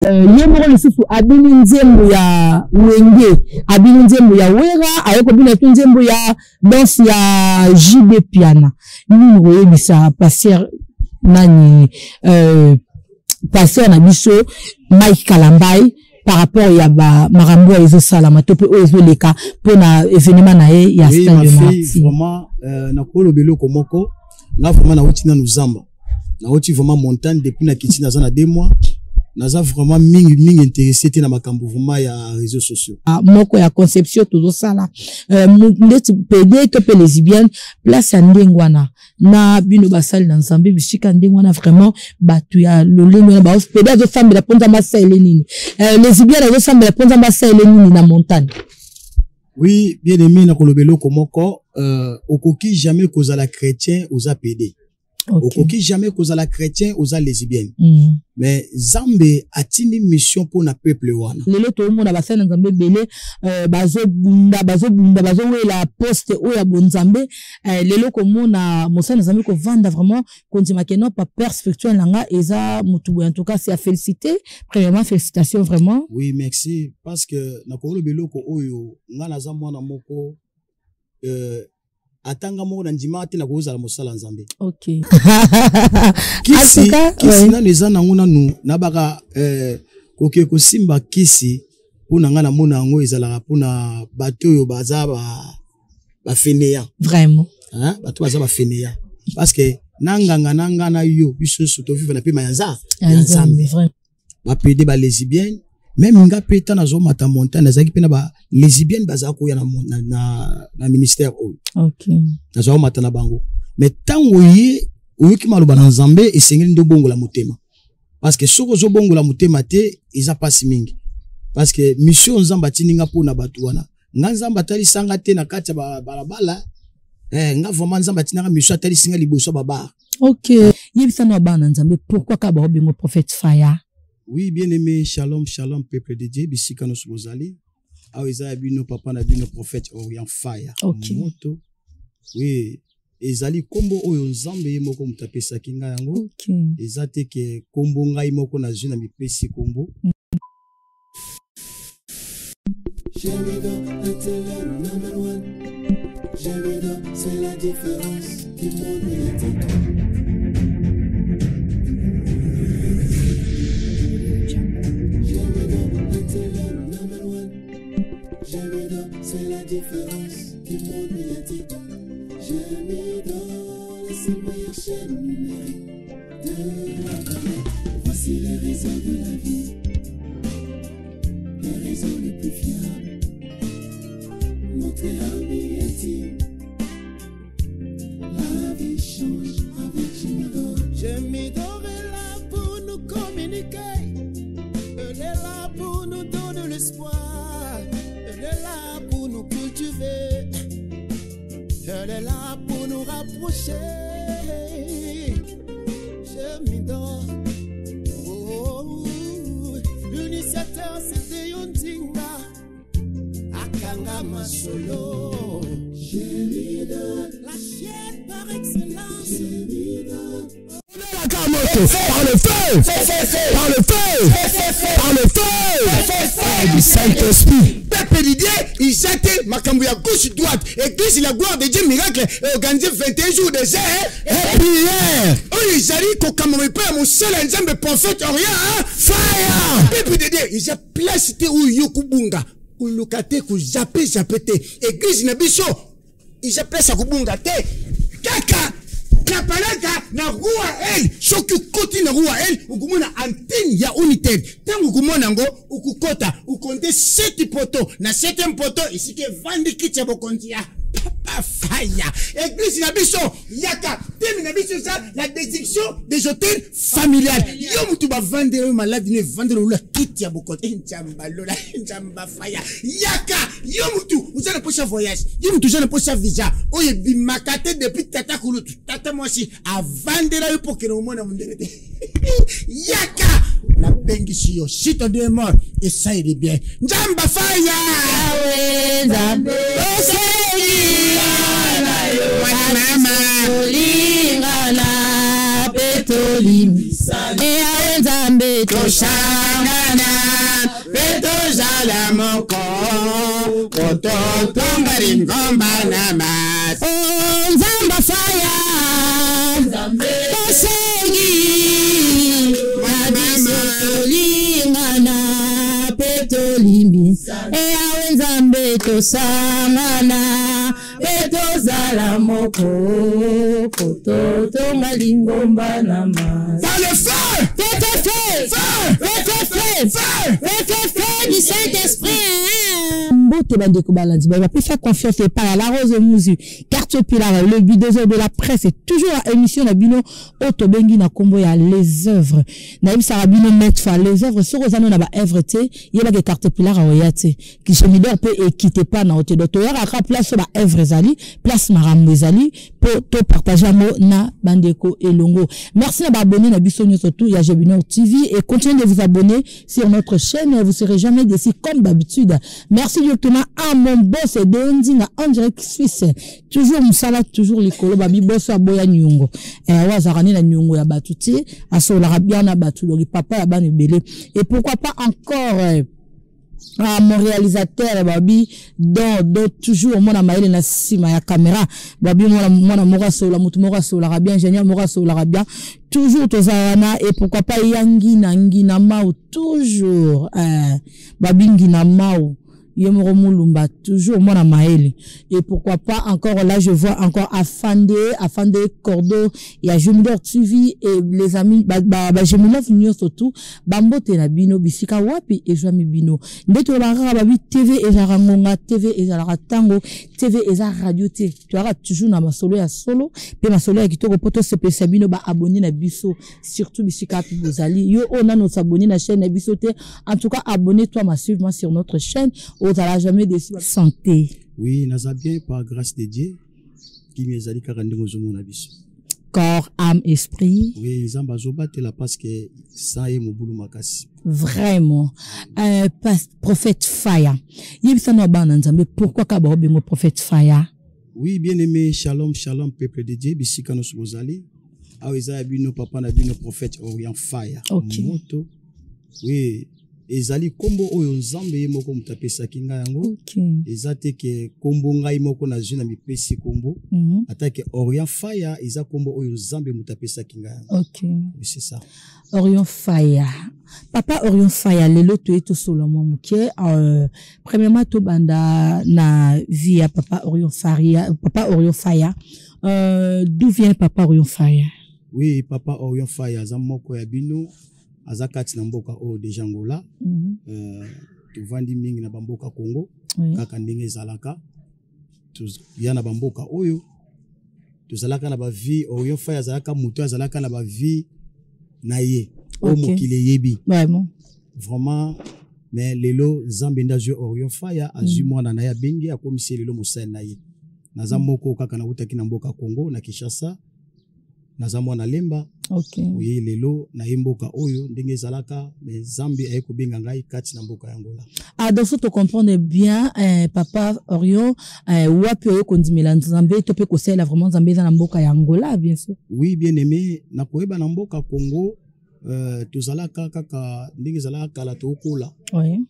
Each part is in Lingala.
Yemoro lisusu abini nzembo ya wenge, abini nzembo ya wera, ayoko bina tu nzembo ya danse ya JB Piana. Nini roye bisa passer nani passer na biso Mike Kalambai par rapport à Marambo et Zosalama tope ozo leka pour na événement na ye ya Stade de Martyrs. Vraiment na kolo belo komoko na vraiment na uti na nuzamba. Na uti vraiment montagne depuis na kiti na zana 2 mois. Naza vraiment mingi intéressé te na makambo vraiment ya réseaux sociaux. Moko ya conception tout ça là. Ndeti PD to pe lesbienne place ya ndengwana na bino basali na Nzambe bishika ndengwana vraiment batu ya loleno na ba PD zo femme la ponza masa elenini. Lesbienne zo femme la ponza masa elenini na montagne. Oui, bien aimé na kolobelo komoko okoki jamais kozala chrétien oza PD. Okay. Okoki jamais kozala chrétien oza lesbienne. Mais Nzambe atini mission pour na peuple wana. Lelo to monde basana Nzambe belé bazo bunda la poste o ya bonzambe lelo ko mona mosana Nzambe ko vanda vraiment kontima ke non pas perspective langa eza mutubu en tout cas c'est à féliciter. Premièrement félicitations vraiment. Oui, merci parce que na ko lobelo ko oyo ngana za mwana moko atanga moko na ndima te na koza la mosala Nzambe. OK. Kisi na neza na ngona nu na baka koke ko simba kisi pona ngana mona ngo ezala pona bato yo baza ba fenéa. Vraiment. Hein? Bato baza ba fenéa parce que nanganga na yo biso soto vivre na pe mayanza Nzambe. Vraiment. Ba pédé ba lesbienne même nga peta na zo mata montagne na zaki pe na ba lesbienne baza ko ya na ministère o. OK. Na zo mata na bango. Mais tango ye oyoki maloba na Nzambe esengeli ndo bongo la motema. Parce que soko zo bongo la motema te eza pasi mingi. Parce que mission Nzamba tininga po na batu wana. Nga Nzamba tali sanga te na kati ya balabala. Nga vraiment Nzamba tininga mission tali singa liboso baba. OK. Yebisa no bana Nzambe pourquoi ka ba obi mo prophète Faya? Oui, bien aimé, shalom, shalom, peuple de Dieu, bisika no subozali. Aweza bino papa na bino prophète Orient Fire. OK. Moto. Oui, ezali kombo oyo Nzambe ye moko mutapesa kinga yango. OK. Ezate ke kombo ngai moko na jina mipesi kombo. C'est la différence du monde médiatique. C'est la différence du monde médiatique. J'ai mis dans les 5 meilleures chaînes numériques de la planète. Voici les réseaux de la vie, les réseaux les plus fiables. Montrez amis intime, la vie change avec Jimidor. Jimidor est là pour nous communiquer, elle est là pour nous donner l'espoir. Elle est là pour nous cultiver. Elle est là pour nous rapprocher. Je m'y dors. Oh, l'initiateur c'était Yontinga Akanga Masolo. Je m'y donne. La chienne par excellence. Je m'y donne. Par le feu, par le feu, par le feu du Saint-Esprit. Peuple d'idée, il jette makambu ya gauche droite. Église la gloire de Dieu miracle organisé 21 jours de jeûne et prière. Oh, il jali kokamwe pe mon seul Nzambe prophète Orient Fire. Peuple d'idée, il jette place te ou yokubunga. Kulukate ku jape te. Église na biso, il jette place kubunga te. Kaka Kapalaka na rua el shoki koti na rua el ukumona antenne ya united tangu kumona ngo ukukota ukonde 7 poto na 7e poto isike vandi kiche bokontia Papa Faya. Église na biso yaka temi na biso ça la déduction des hôtels familiales. Yo mutu ba vendre malade ne vendre la kiti ya bokontia njamba lola njamba Faya. Yaka yo mutu uzana pocha voyage. Yo mutu uzana pocha visa. Oye bimakate depuis tata kulutu. Tata moi aussi a vendre la yo pour que no mona munderete. Yaka la bengi yo si ton Dieu est mort et ça il est bien. Njamba Faya. Awe Nzambe. Mama, Lingana, petolimbisa eya nzambe toshangana petozala moko kototonga lingomba na masi nzamba faya tosengi mabiso tolingana petolimbisa eya nzambe tosangana petozala moko kototonga lingomba na masi. Par le feu! Feu du Saint-Esprit. Mbote bandeko balandi ba peut faire confiance et par la rose musu carte pilar le bulldozer de la presse c'est toujours à émission na bino otobengi na kombo ya les œuvres na im sarabino mettre fa les œuvres sur ozano na ba œuvre te yeba ke carte pilar oyate ki chemidor peut équiter pas na hotel docteur aka place ba œuvre zali place marambo zali pour to partager mo na bandeko elongo. Merci na ba abonner na biso nyoso tout ya Jebino TV et continuez de vous abonner sur notre chaîne, vous serez jamais déçus comme d'habitude. Merci directement à mon boss Dendinga en direct Suisse. Toujours musala, toujours likolo babi boss aboya nyungo. Wazarani na nyungo ya batuti, aso la rabia na batu, lori papa ya bani belé. Et pourquoi pas encore mon réalisateur babi dans toujours mona maele na sima ya caméra babi mona mora so la mutu mora so la rabia ingénieur mora so la rabia toujours tozana et pourquoi pas yangi na ngina mau toujours babi ngina mau Yemoro Mulumba, toujours moi maël. Et pourquoi pas encore là, je vois encore Afande Cordo, il y a Jemilor TV et les amis, Jemilor Nyo surtout, Bambo Tenabino, Bisika Wapi et Joami Bino. Ndeto Lara Babi TV et Jarangonga, TV et Jalara Tango, TV et Radio T. Tu auras toujours na ma solo ya solo, puis ma solo ya Kitoko Poto Sepe Sabino, ba abonné na Biso, surtout Bisika Pibozali. Yo, on a nos abonnés na chaîne na Biso T. En tout cas, abonnez-toi massivement sur notre chaîne. T'as jamais de santé. Oui, naza bien par grâce de Dieu. Qui nous a dit corps, âme, esprit. Oui, zamba zobate la parce que ça est mon boulot makasi. Vraiment. Prophète Faya. Yebisano bana nzambe pourquoi kaba obengo prophète Faya? Oui, bien aimé, shalom, shalom peuple de Dieu, bisika no sobozali. Aweza bino papa na bino prophète Orient Faya. OK. Moto. Oui. Ezali kombo oyo nzambe moko mutapesa kinga yango. Okay. Ezate ke kombo ngai moko na jina mipesi kombo. Atake Orient Faya eza kombo oyo nzambe mutapesa kinga yango. OK. Oui, c'est ça. Orient Faya. Papa Orient Faya lelo to eto Solomon muke premièrement to banda na vie à Papa Orient Faya. D'où vient Papa Orient Faya? Oui, Papa Orient Faya zamoko ya bino. Azakati na mboka o deja Angola tuvandi mingi na bamboka Congo kaka ndenge ezalaka ya na bamboka oyo tozalaka na ba vie Orient Faya azalaka muto azalaka na ba vie na ye o mokile yebi vraiment mais lelo Nzambe ndazo Orient Faya azwi mwana na ya bengi akomisi lelo mosali na ye naza moko kaka na utaki na mboka Congo na Kinshasa naza mwana lemba. OK. Oui, lelo na mboka oyo ndenge zalaka mais Zambi ayeko benga ngai kati na mboka Angola. Ah, donc faut comprendre bien Papa Orient wapi oyo kondimela Nzambe to pe ko sela vraiment Nzambe za na mboka ya Angola bien sûr. Oui, bien aimé, na koyeba na mboka Congo tozalaka kaka ndenge zalaka la tokola. Oui.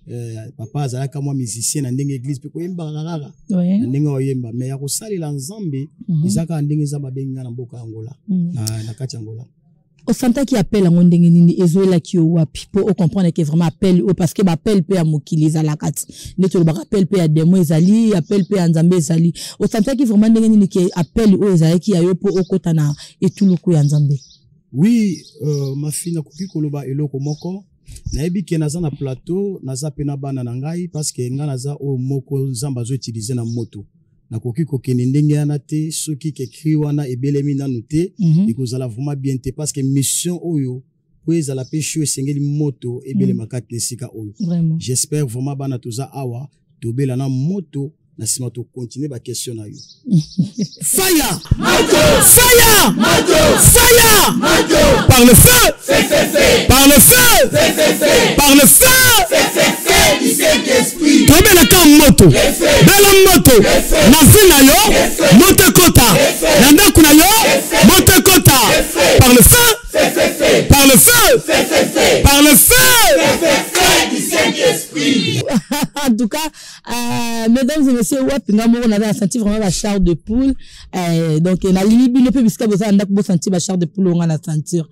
Papa zalaka moi musicien na ndenge église pe koyemba kaka. Oui. Ndenge oyemba mais ya kosalela Nzambe izaka ndenge za babenga na mboka Angola. Na kati Angola. Au santa qui appelle en ndenge nini ezoela ki wapi pour comprendre que vraiment appel parce que appel pe ya mokili za la kati neto ba appel pe ya demo ezali appel pe ya Nzambe ezali au santa qui vraiment ndenge nini ki appel o ezali ki ayo po okota na etuluku ya Nzambe. Oui, ma fille na koki koloba eloko moko na yebi ke naza na plateau naza pe na bana na ngai parce que nga naza o moko Nzamba zo utiliser na moto na koki kokene ndenge yana te soki ke kri wana ebelemi nanu te ekozala vraiment bien te parce que mission oyo po ezala pe show esengeli moto ebelema kati esika oyo. J'espère vraiment bana toza awa tobela na moto na sima to continuer ba question na yo. Fire! Fire! Fire! Par le feu! Par le feu! Par le feu! Du Saint-Esprit. Tombez la cam moto. Bela moto. Na vina yo. Mote kota. Na ndaku na yo. Mote kota. Par le feu! le feu, par le feu du Saint-Esprit. En tout cas, mesdames et messieurs, on a senti vraiment la chair de poule. Donc, on a libi le peu biscuit, vous avez senti la chair de poule, on a sentir.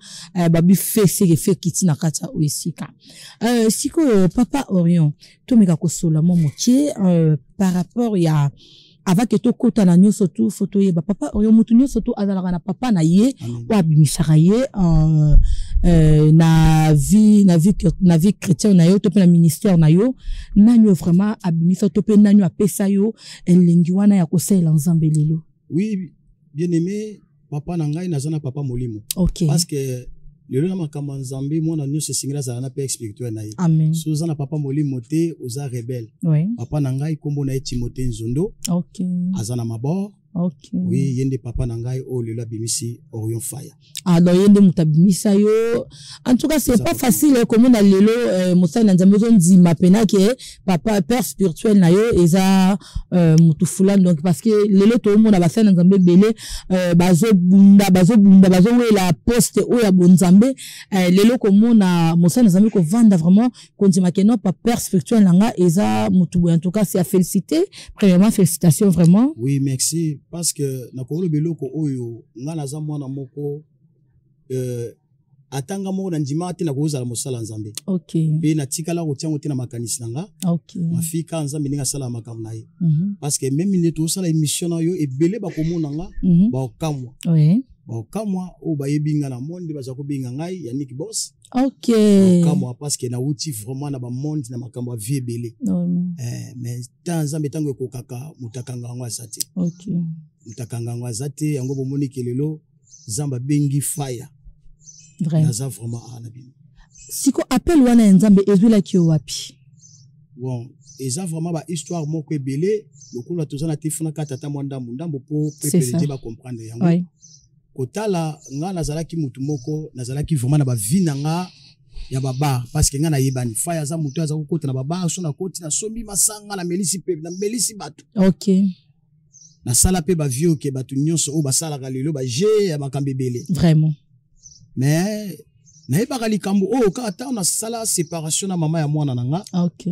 Babi fait kiti na kata oisika. Siko Papa Orion, to mega kosola momotier par rapport ya avant que to kota na nyo soto photo ye ba Papa Orion mutu nyo soto azalaka na papa na ye wa bimisaka ye na vie chrétienne na yo to pe na ministère na yo nanyo vraiment abimisa to pe nanyo apesa yo elengi wana ya kosela nzambe lelo. Oui, bien aimé, papa na ngai nazana papa molimo. OK. Parce que lelo na makambo nzambe mwana nyo se singela za na pe spirituel na ye. Amen. So na papa molimo te oza rebelle. Oui. Papa na ngai kombo na Timothée Nzondo. OK. Azana mabor. OK. Oui, yende papa na ngai o lelo bimisi Orion Fire. Ah, donc yende mutabimisa yo. En tout cas, c'est pas facile comme on a lelo Moussa na nzambe zo ndima pena ke papa père spirituel na yo eza mutufula donc parce que lelo to monde ba na nzambe belé bazo bunda we la poste o ya bonzambe lelo comme na Moussa na nzambe ko vanda vraiment kontima ke non pas père spirituel nga eza mutu. En tout cas, c'est à féliciter. Premièrement, félicitations vraiment. Oui, merci. Parce que na kolo beloko oyo nga naza mwana moko atanga moko na ndima te na kozala mosala nzambe. OK. Pe na tikala ko tiango te na makanisi nanga. OK. Mafika nzambe ninga sala makambo na ye. Parce que même il to sala émission na yo ebele ba komona nga ba okamwa. Oui. Ba okamwa o ba yebinga na monde ba zako binga ngai Yannick Boss. OK. Okamwa parce que na uti vraiment na ba monde na makambo vie ebele. Mais nzambe tango ko kaka mutakanga ngwa sate. OK. Mutakanga ngwa sate yango bomoni kelelo zamba bengi fire. Vrai. Naza vraiment anabino. Siko appel wana nzambe ezula ki wapi? Bon, eza vraiment ba histoire moko ebele lokolo tozana tifuna katata ndambo po pepe ba comprendre yango. Oui. Kotala nga nazalaki mutu moko nazalaki vraiment na ba vie nanga ya baba parce que nga na yebani fire za mutu aza kokota na baba so na koti na sombi masanga na melisi pepe na melisi batu. OK. Na sala pe ba vieux ke batu nyonso o basala ka lelo ba je ya makambe belé. Vraiment. Mais na yebaka likambo o ka ata na sala séparation na mama ya mwana nanga. OK.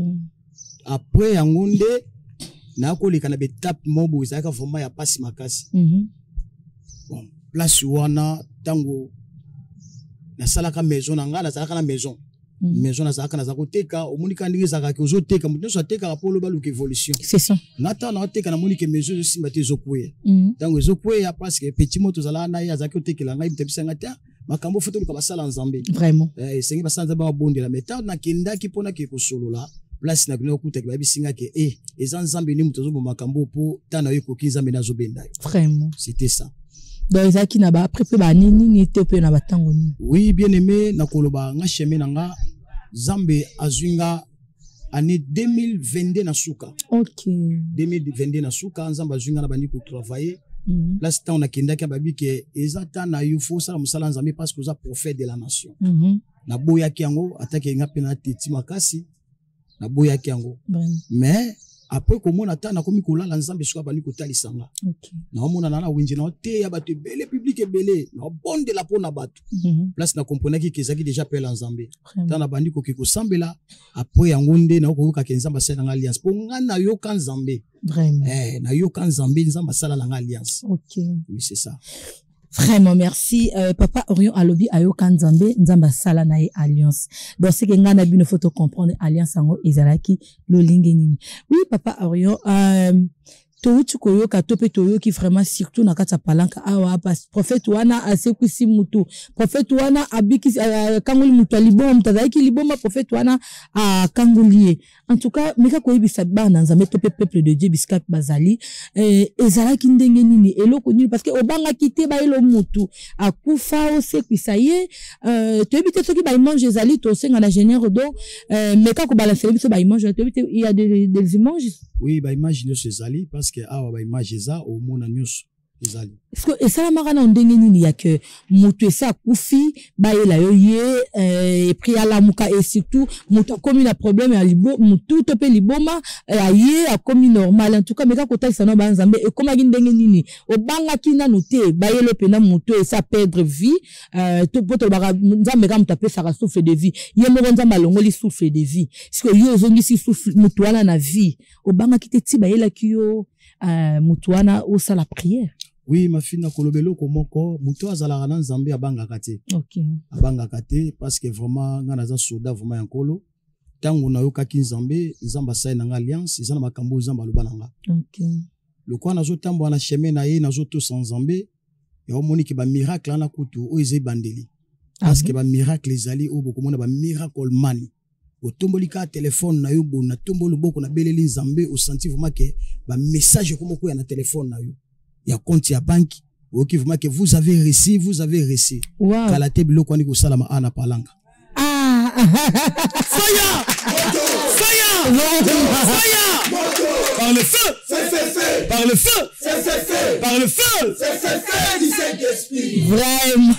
Après yango nde na ko leka na betap mobo ezaka vraiment ya pasi makasi. Bon, place wana tango na sala ka maison nanga na sala ka na maison. Maison na sala ka na zako teka omunika ndenge zaka ke ozo teka mutu so teka ka polo baluka évolution. C'est ça. Nata na teka na monike maison aussi mbate zokwe. Tango zokwe ya parce que petit moto zala na ya zaki otekela ngai mtebisa ngata makambo foto luka basala nzambe. Vraiment. Sengi basala nzambe ba bondela meta na kenda ki pona ke kosolola. Place na kuno kuta ke babisinga ke eza nzambe ni muto zo makambo po tana yo kokinza mena zo benda. Vraiment. C'était ça. Donc ezaki na ba prépa ba nini ni te pe na batango ni. Oui, bien aimé na koloba nga chemin nga Zambe azwinga année 2022 na suka. OK. 2022 na suka nzamba azwinga na bandi ko travailler. Place temps na kenda ka babi ke ezata na yufo sala musala nzambe parce que oza prophète de la nation. Na boya ki yango atake nga pena teti makasi. Na boya ki yango. Mais après comment on attend na komi kola la nzambe soka bani ko talisanga. OK. Na omona na wenji na te ya bato belé public belé na bonde la pona bato. Place na comprendre ki kezaki déjà pela nzambe. Tant na bandi ko ki ko sambela après yangonde na ko ka kenzamba sala na alliance. Po ngana yo kan nzambe. Vraiment. Na yo kan nzambe nzamba sala na alliance. OK. Oui, c'est ça. Vraiment, merci. Papa Orion Alobi Ayo Kanzambe, Nzamba Sala na alliance. Donc, c'est que ngana bino photo comprendre alliance ango ezalaki lo lingenini. Oui, Papa Orion, Torutu koyoka tope toyoki vraiment surtout na kata palanka awa pas prophète wana asekwisi mutu prophète wana abiki kanguli mutu liboma mtazaki liboma prophète wana kangulie en tout cas meka koyebisa bana nzambe tope peuple de Dieu biskap bazali ezalaki ndenge nini eloko nini parce que obanga kite ba elo mutu akufa osekwisa ye toyebite soki ba image ezali to senga na génère donc meka ko balancer biso ba image toyebite il y a des images. Oui, bah image nyonso ezali parce que awa ba image eza au mona nyonso ezali. Parce que ça m'a rendu nini ya que mutu esa kufi ba ela yo ye et puis ala muka et surtout mutu comme il a problème ya libo mutu to pe liboma ye a comme normal en tout cas mais ka kota ça no ba nzambe et comme ngindenge nini o banga kina noté ba yelo pena mutu esa perdre vie to poto ba nzambe ka mutape ça souffle de vie ye mo nzambe longoli souffle de vie parce que yo zongi si souffle mutu wana na vie o banga kiti ba yela kiyo mutu wana o sala prière. Oui, ma fille na kolobelo komoko muto azala na nzambe abanga kate. OK. Abanga kate parce que vraiment ngana za soda vraiment yankolo. Tango na yoka ki nzambe, nzamba sai na alliance, izana makambo nzamba lobananga. OK. Le kwa nazo tambo na chemin na ye nazo to sans nzambe, ya omoni ke ba miracle na kutu o eze bandeli. Parce que ba miracle ezali o boko mona ba miracle mani. O tomboli ka téléphone na yo bo na tombolo boko na beleli nzambe o senti vraiment que ba message komoko ya na téléphone na yo. Il y a compte ya banque ok vraiment que vous avez reçu wow. Kalate biloko ani ko salama ana palanga fire par le feu par le feu du Saint-Esprit vraiment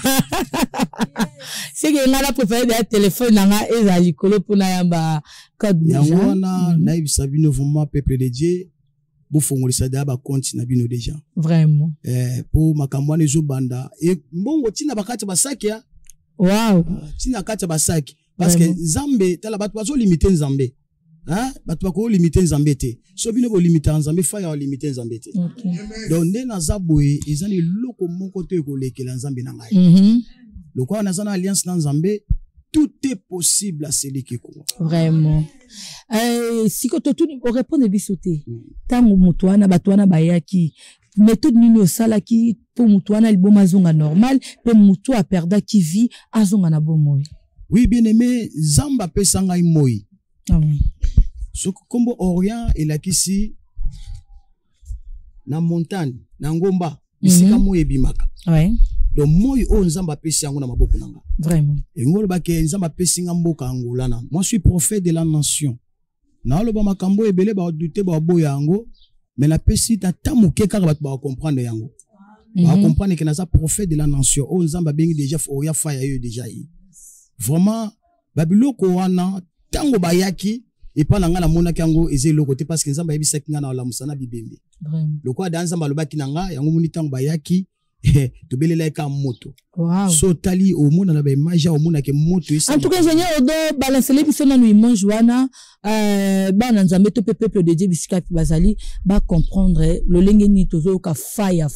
c'est que ngala préféré de téléphone nanga ezali kolo pona yamba code déjà yangona na ibisabino vraiment peuple de Dieu bo fongolisa da ba compte na bino déjà vraiment pour makambo nezo banda et mbongo tina bakati basaki ya wow tina kati basaki parce que Nzambe tala batu bazo limiter Nzambe hein batu bako limiter Nzambe te so bino bo limiter Nzambe fa ya limiter Nzambe te donc ndena zaboye ezali loko moko te ko lekela Nzambe na ngai lokwa na zana alliance na Nzambe tout est possible à celui qui croit. Vraiment. Si que tu répondre bisoté. Tango mutuana batuana bayaki méthode nini osala ki pour mutuana liboma zonga normal pe mutu a perda ki vie azonga na bomoy. Oui bien aimé Zamba pesanga imoyi. Amen. So kombo Orient elakisi na montagne na ngomba bisika moye bimaka. Ouais. Donc moi o nzamba pesi yango na maboko nanga vraiment et ngolo ba ke nzamba pesi ngamboka angolana moi je suis prophète de la nation na lo ba makambo ebele ba douter ba boya yango mais la pesi ta tamuke kaka ba comprendre yango ba comprendre que na za prophète de la nation o nzamba bengi déjà oya faya yo déjà yi vraiment babiloko wana tango bayaki et pas na ngala mona kango ezelo côté parce que nzamba yebisa kinga na la musana bibembe vraiment le quoi dans nzamba lo baki nanga yango moni tango bayaki to belela ka moto wow so tali o mona na ba image o mona ke moto en tout cas ingénieur odo balancer les biso na nous image wana ba na nzambe to peuple de Dieu bisika bazali ba comprendre le lengeni tozo ka fire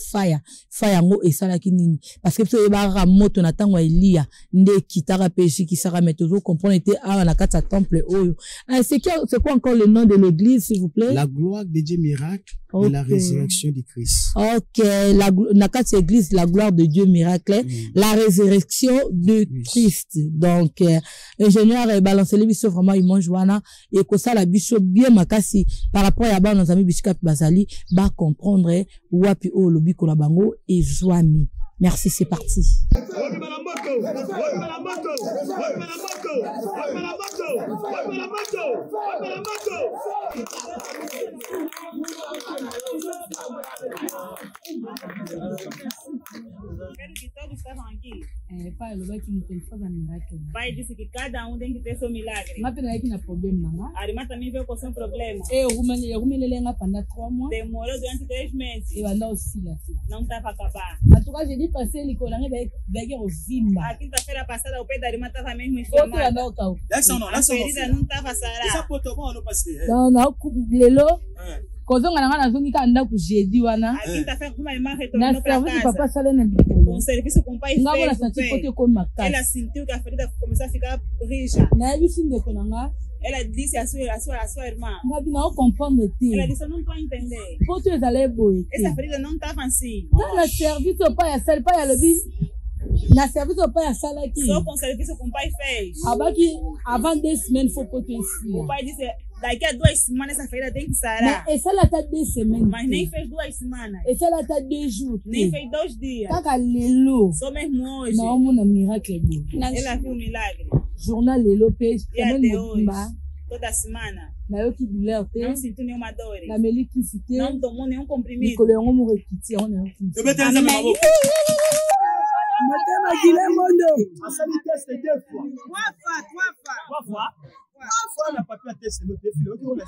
ngo esala kinini parce que to ba ra moto na tango Elia nde kitara pesi ki sara mais tozo comprendre était à na kata temple oyo c'est quoi encore le nom de l'église s'il vous plaît? La gloire de Dieu miracle et la résurrection du Christ. OK, la kata église la gloire de Dieu miracle la résurrection de Christ. Donc ingénieur balancer les biso vraiment image wana et que ça la biso bien makasi par rapport à ba nos amis bisika bazali ba comprendre wapi o lobi ko la bango et joami. Merci, c'est parti. Pai, ele vai que me telefone miracle. Pai disse que cada tem que ter seu milagre. Mas tem aí que na problema não. A irmã também veio com seu problema. Eu rumei lenga pendant 3 mois. Demorou durante 3 meses. E vai dar aussi là. Não estava a acabar. En tout cas, j'ai dit passer ele colanga daí o zimba. A quinta-feira passada o pé da irmã estava mesmo inflamado. inflamado. Outro não cau. A ferida não estava sarada. Essa poto bom não passei. Não, lelo. Kozonga nanga nazongi ka nda ku jeudi wana. A quinta-feira como a irmã retornou para casa. Papa sala na com o serviço com o pai fez. Ela sentiu que a ferida começou a ficar rija. Na bicho ndeko nanga. Ela disse a sua irmã. Mas não compreende. Ela disse, eu não estou a entender. Por que ela é boa? Essa ferida não estava assim. Tá na serviço o pai a sala, pai a lobby. Na serviço o pai a sala aqui. Só com o serviço que o pai fez. Abaki avant 2 semaines foi pour ici. O pai disse, daqui a 2 semanas essa ferida tem que sarar. Mas essa ela tá 2 semanas. Mas nem fez 2 semanas. Essa ela tá 2 jours. Nem fez 2 dias. Tá lelo. Só mesmo hoje. Não, mon miracle. Ela viu um milagre. Journal lelo page. E até hoje. toda semana. Na yo ki douleur te. Não sinto nenhuma dor. Na melikisi te. Não tomou nenhum comprimido. Mikolo yango mo rekiti yango na yo. Eu meto essa na boca. Matema Gilemondo. Asali test 2 fois. 3 fois. On n'a pas pu tester le défi. On a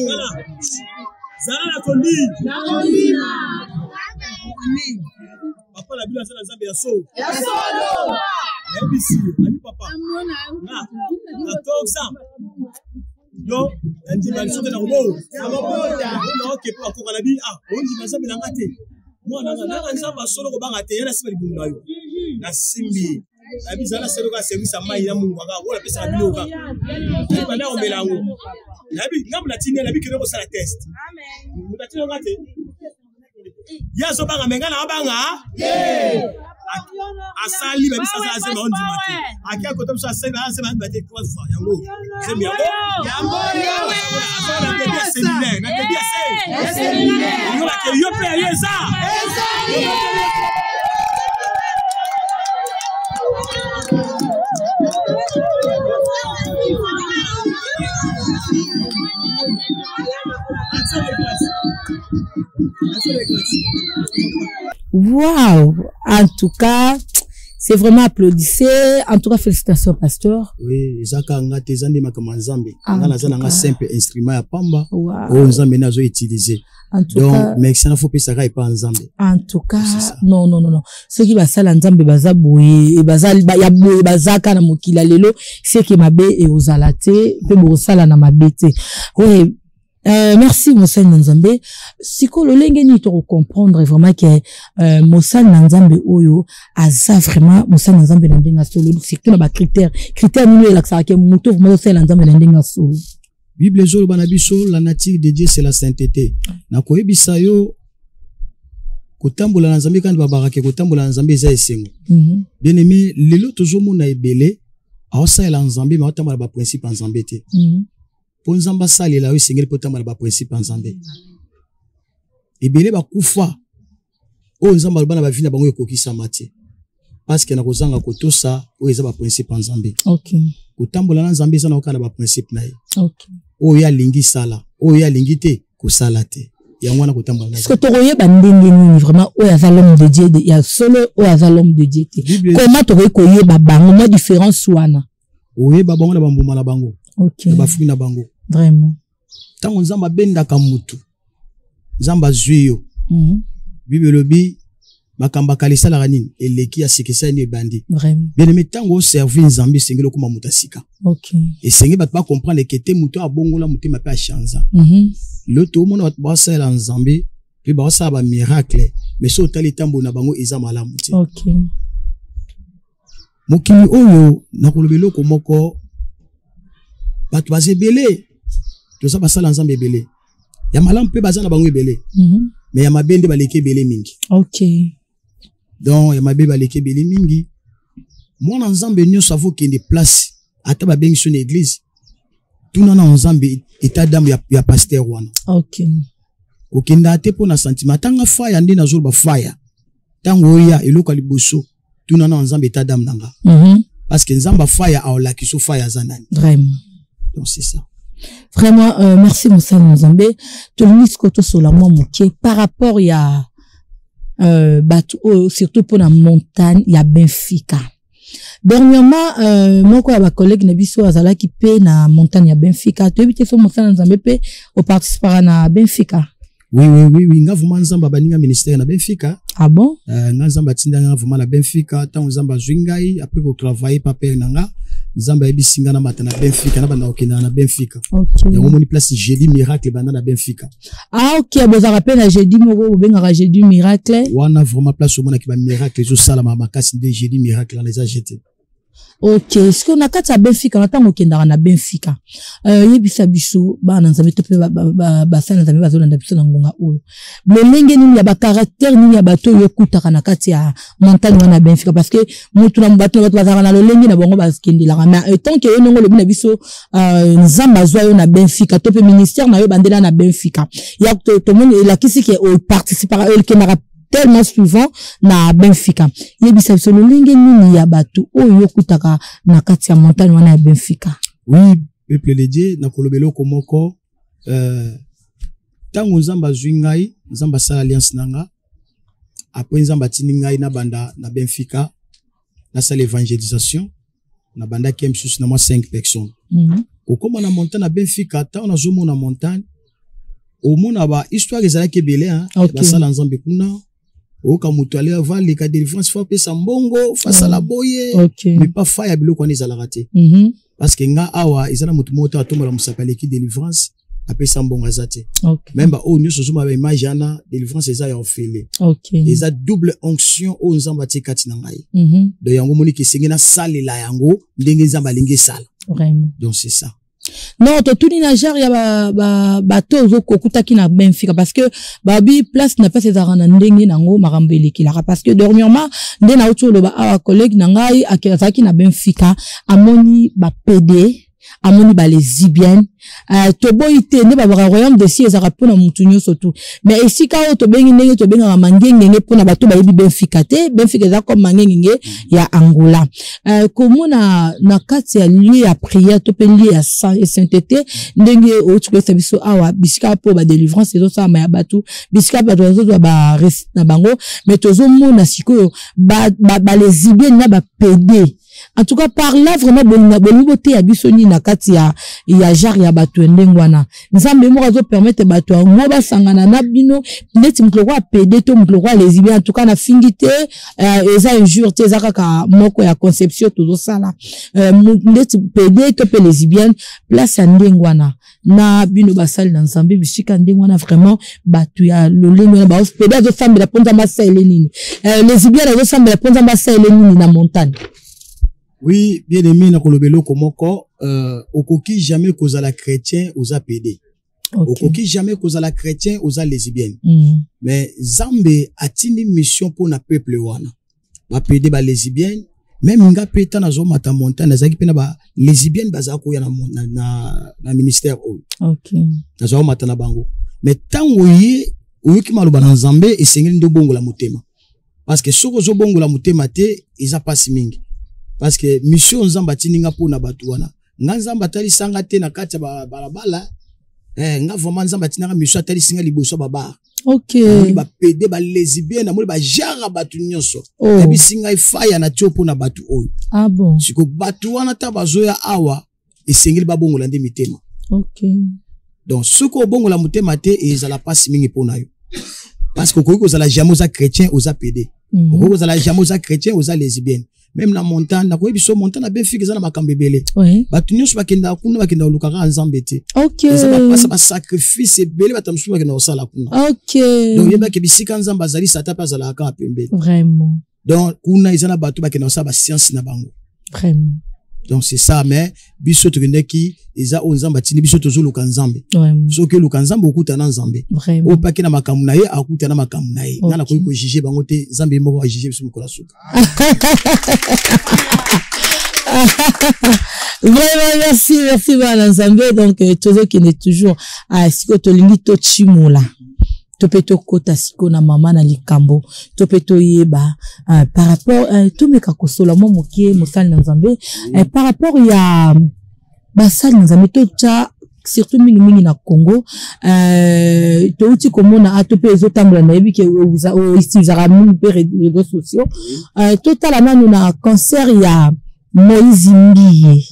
voilà. Zara la kondi. Papa la bila sana zambe ya so. Ya solo. ABC, ami papa. Na toksa. Non, ndi baliso te na robo. Non, ke pa ko kala bi ondi mazambe na ngate. Mwana na nzamba solo ko banga te yana siba libunga yo. Na simbi. Abi zana selo ka service mai na mungu ka ko la pesa biloka. Ndi bana o melango. Nabi ngabula tine nabi kero ko sala test. Amen. Mutatino ngate. Yaso banga mengana banga. Asali babi sasa asema ondi mate. Akia ko tomso asema asema bate kwa fa yango. Semi yango. Yango. Asala na bia séminaire, na bia séminaire. Yo la ke yo pe yesa. Waouh! En tout cas, c'est vraiment applaudissé. En tout cas, félicitations, pasteur. Oui, Zaka ngate zande makamanzambe. Ngana zana nga simple instrument ya pamba. Wow. O nzambe nazo utiliser. En tout donc, cas, mais ça faut pas ça pas nzambe. En tout cas, non. Ce qui va ça nzambe baza boye et baza ya boye bazaka na mokila lelo, c'est que mabe et ozalate pe bo sala na mabete. Oui. Merci Moussa Nzambe. Siko lo lenge ni to comprendre vraiment que Moussa Nzambe oyo aza vraiment Moussa Nzambe na ndenga solo surtout na ba critère ni la ça que muto Moussa Nzambe na ndenga solo. Bible zolo bana biso la nature de Dieu c'est la sainteté. Na koyebisa yo kotambola na Nzambe kandi babarake kotambola na Nzambe eza esengo. Bien aimé lelo tozomo na ebele aosa la Nzambe ma otambola ba principe en Nzambe te. Po nzamba sali la wisengeli potamba ba principe nzambe ebele bakufa o nzamba bana ba vina bango ekokisa mate parce que na kozanga kotosa o eza ba principe nzambe. OK. Kotambola na nzambe sana okana ba principe na ye. OK. O ya lingi sala o ya lingi te kosala te yango na kotambola na. Est-ce que toroye bandenge nini vraiment o ya l'homme de Dieu ya solo o ya l'homme de Dieu te. Comment toroye koye ba bango na différence wana. Oye ba bango na bambuma na bango. OK. Ba fumi na bango. Vraiment. Tango nzamba benda kamutu. Nzamba zuyo. Bible lobi makamba kalisa la ranine eleki ya sikisa ni bandi. Vraiment. Bien aimé tango servir nzambe sengelo kuma mutasika. OK. Et sengé bat pas comprendre que te muto abongola muto ma pa chanza. L'autre monde va ba sa la nzambe, puis ba sa ba miracle, mais so tali tambo na bango eza malamu ti. OK. Mokili oyo na kolobelo ko moko batu bazebele toza basala nzambe ebele ya malamu pe bazana bango ebele mais ya mabende baleke ebele mingi. OK. Donc ya mabende baleke ebele mingi mwana nzambe nyonso avo kende place ata babengi so na église tuna na nzambe état d'âme ya pasteur wana. OK. Okenda ate po na sentiment tanga faya ndi na zolo ba faya tango oya eloko liboso tuna na nzambe état d'âme nanga parce que nzamba faya aola kiso faya zanani. Vraiment. Donc c'est ça. Vraiment, merci Moussa Nzambe. Tu le dis que sur la moitié par rapport il y a surtout pour la montagne il y a Benfica. Dernièrement mon collègue Nabiso Azala qui paie na montagne ya Benfica. Tu évites sur Moussa Nzambe pe au participer na Benfica. Oui, nga vraiment nzamba baninga ministère na Benfica. Ah bon? Nga nzamba tinda nga vraiment na Benfica, tant nzamba zwingai après ko travailler papier nanga. Nzamba ebisinga na matana Benfica na banda okenda na Benfica. OK. Ya omoni place jeudi miracle banda na Benfica. Ah OK, bon ça rappelle jeudi moko benga jeudi miracle. Wana vraiment place omona ki ba miracle zo sala makasi de jeudi miracle dans les AGT. OK, est-ce qu'on a kata Benfica na tango kenda na Benfica. Yebisa biso ba na nzambe to pe ba sana nzambe bazo na biso na ngonga oyo. Lolenge nini ya ba caractère nini ya bato yokutaka na kati ya montagne wana Benfica parce que mutu na bato bazaka na lolenge na bango baskendela mais tant que yo nongo lobi na biso nzamba zwa yo na Benfica to pe ministère na yo bandela na Benfica. Ya to moni la kisi ke o participer ke na tellement souvent na Benfica. Yebisa biso lolenge nini ya bato oyo yokutaka na kati ya montagne wana ya Benfica. Oui, peuple de Dieu na kolobelo komoko tango nzamba zwingai nzamba sala alliance nanga après nzamba tini ngai na banda na Benfica na sala évangélisation na banda kem sus na moi 5 personnes. Kokoma na montagne na Benfica tango na zomo na montagne au mona ba histoire ezalaki belé hein ba sala nzambe kuna oka mutu ale avant les cas de délivrance faut pesa mbongo face à la boye mais pas faya biloko ni ezalaka te. Parce que nga awa ezala mutu moto atombola musapali ki délivrance apesa mbongo azate. Même ba o nyoso zuma ba image ana délivrance eza ya ofele. Eza double onction o nzamba tikati na ngai. Do yango moni ki sengena sale la yango ndenge nzamba lingi sala. Vraiment. Donc c'est ça. Non, to tuni na jar ya bato zo kokutaki na Benfica parce que babi place na pas ezara na ndenge nango makambo elekilaka parce que dernièrement nde na utolo ba awa collègue na ngai akazaki na Benfica amoni ba PD amoni ba lesbiennes to boite ne ba royaume de cieux ezara pona mutunyo surtout mais ici ka to bengi ndenge to benga mangenge pona bato ba yebi Benfica te Benfica za comme mangenge ya Angola komona na kati ya lieu ya prière to pe lieu ya sainteté ndenge o tu ko sabiso awa bisika po ba délivrance ezo sa ma ya bato bisika ba zo ba reste na bango mais tozo mona sikoyo ba lesbiennes na ba PD. En tout cas, par là, vraiment, bonne ya bisoni na kati ya jar ya batu ndengwana. Nzambe mo razo permettre batu ngo ba sangana na bino, neti mkloko a PD to mkloko a lesbien, en tout cas na fingité, eza injure te eza kaka moko ya conception tozo sala. Neti PD to pe lesbien, place ya ndengwana. Na bino basali na nzambe bishika ndengwana vraiment batu ya lolengwana ba PD azo sambela ponza masa elenini. Lesbien azo sambela ponza masa elenini na montagne. Oui, bien aimé, na kolobelo komoko, okoki jamais kozala chrétien aux PD. Okoki jamais kozala chrétien aux lesbiennes. Mais Zambe atini mission pour na peuple wana. Ba PD ba lesbiennes, même nga peta na zo mata montagne, zaki pena ba lesbiennes bazako ya na ministère o. Na zo mata na bango. Mais tango ye, oyoki maloba na Nzambe esengeli ndo bongo la motema. Parce que soko zo bongo la motema te, eza pasi mingi. Parce que mission nzamba tininga pona batu wana nga nzamba tali sanga te na kati ya balabala nga vraiment nzamba tinanga mission tali singa liboso baba ba PD ba lesbienne na moli ba jara batu nyonso ebi singa ifaya na tio pona batu oyo bon siko batu wana ta bazoya awa esengeli babongola nde mitema donc soko bongola mutema te ezala pasi mingi pona yo parce que ko zala jamais za chrétien aux PD ko zala jamais za chrétien aux lesbiennes. Même na montagne na ko biso montagne na Benfica za na makambe belé batu nyonso bakenda kuna bakenda lukaka nzambe te ça va pas sacrifice belé batamsu bakenda osala kuna donc yeba ke bisika nzamba zali sata pa zala ka pembe vraiment donc kuna izana batu bakenda osala ba science na bango vraiment donc c'est ça mais biso to kendeki eza onzamba tini biso tozo luka nzambe soki luka nzambe okuta na nzambe o paki na makamu na ye akuta na makamu na ye nana ko juger bango te nzambe moko a juger biso mukola suka. Vraiment merci bana nzambe donc tozo kende toujours à siko to lingi to chimola topeto kota siko na mama na likambo topeto yeba par rapport to meka kosola mo mokie mosali na nzambe par rapport ya basali na nzambe to cha surtout mingi na Congo to uti komona atope ezotambola na yebi ke izara mingi pe réseaux sociaux total nanu na concert ya Moïse Mbiye.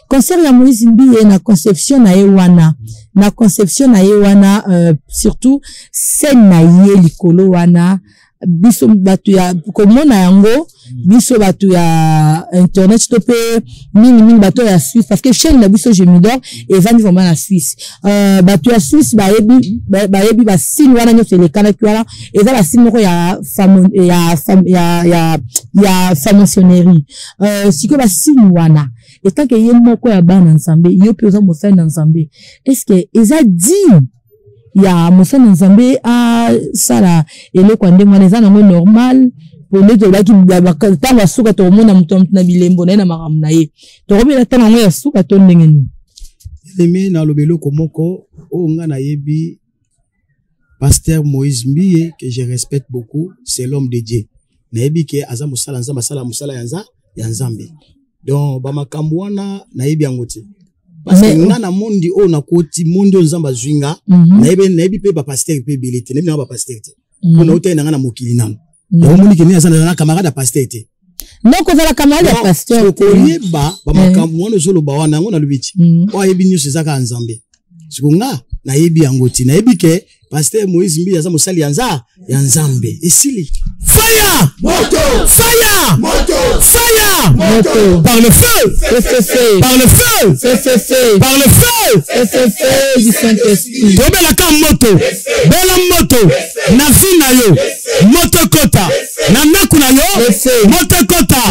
Concert ya Moïse Mbiye na conception na yewana. Na conception na yewana surtout scène na ye likolo wana biso batu ya komona yango biso bato ya internet to pe mingi bato ya Suisse parce que chaîne na biso je me dors et vandi vraiment la Suisse bato ya Suisse bayebi ba signe wana nyo le kana kiwala eza ba signe moko ya franc-maçonnerie siko ba signe wana et tant que ye moko ya bana nzambe yo pe oza mosali na nzambe est-ce que eza digne ya mosali na nzambe a sala eloko ndenge wana eza nango normal pour les gens qui tango asuka to mona muto na bilembo na makambo na ye to robela tango ya suka to ndenge ni elemi na lobelo komoko o nga na yebi pasteur Moïse Mbiye que je respecte beaucoup c'est l'homme de Dieu na yebi ke aza musala nzamba sala musala ya nzambe donc ba makambo wana na yebi yango te parce que nga na mondi o na koti mondi o nzamba zwinga na yebi pe ba pasteur pe belete na yebi na ba pasteur te pona uta na nga na mokili nanu donc moni ke ni aza na camarade ya pasteur te non ko la camarade ya pasteur ko yeba ba makambo wana zolo ba wana ngo na lubiti o yebi nyuso zaka nzambe siko nga na yebi yango ti na yebi ke pasteur Moïse Mbiye aza musali ya nzambe esili fire moto fire moto fire moto par le feu par le feu par le feu du Saint-Esprit tobela ka moto bela moto na fina yo moto kota na naku na yo moto kota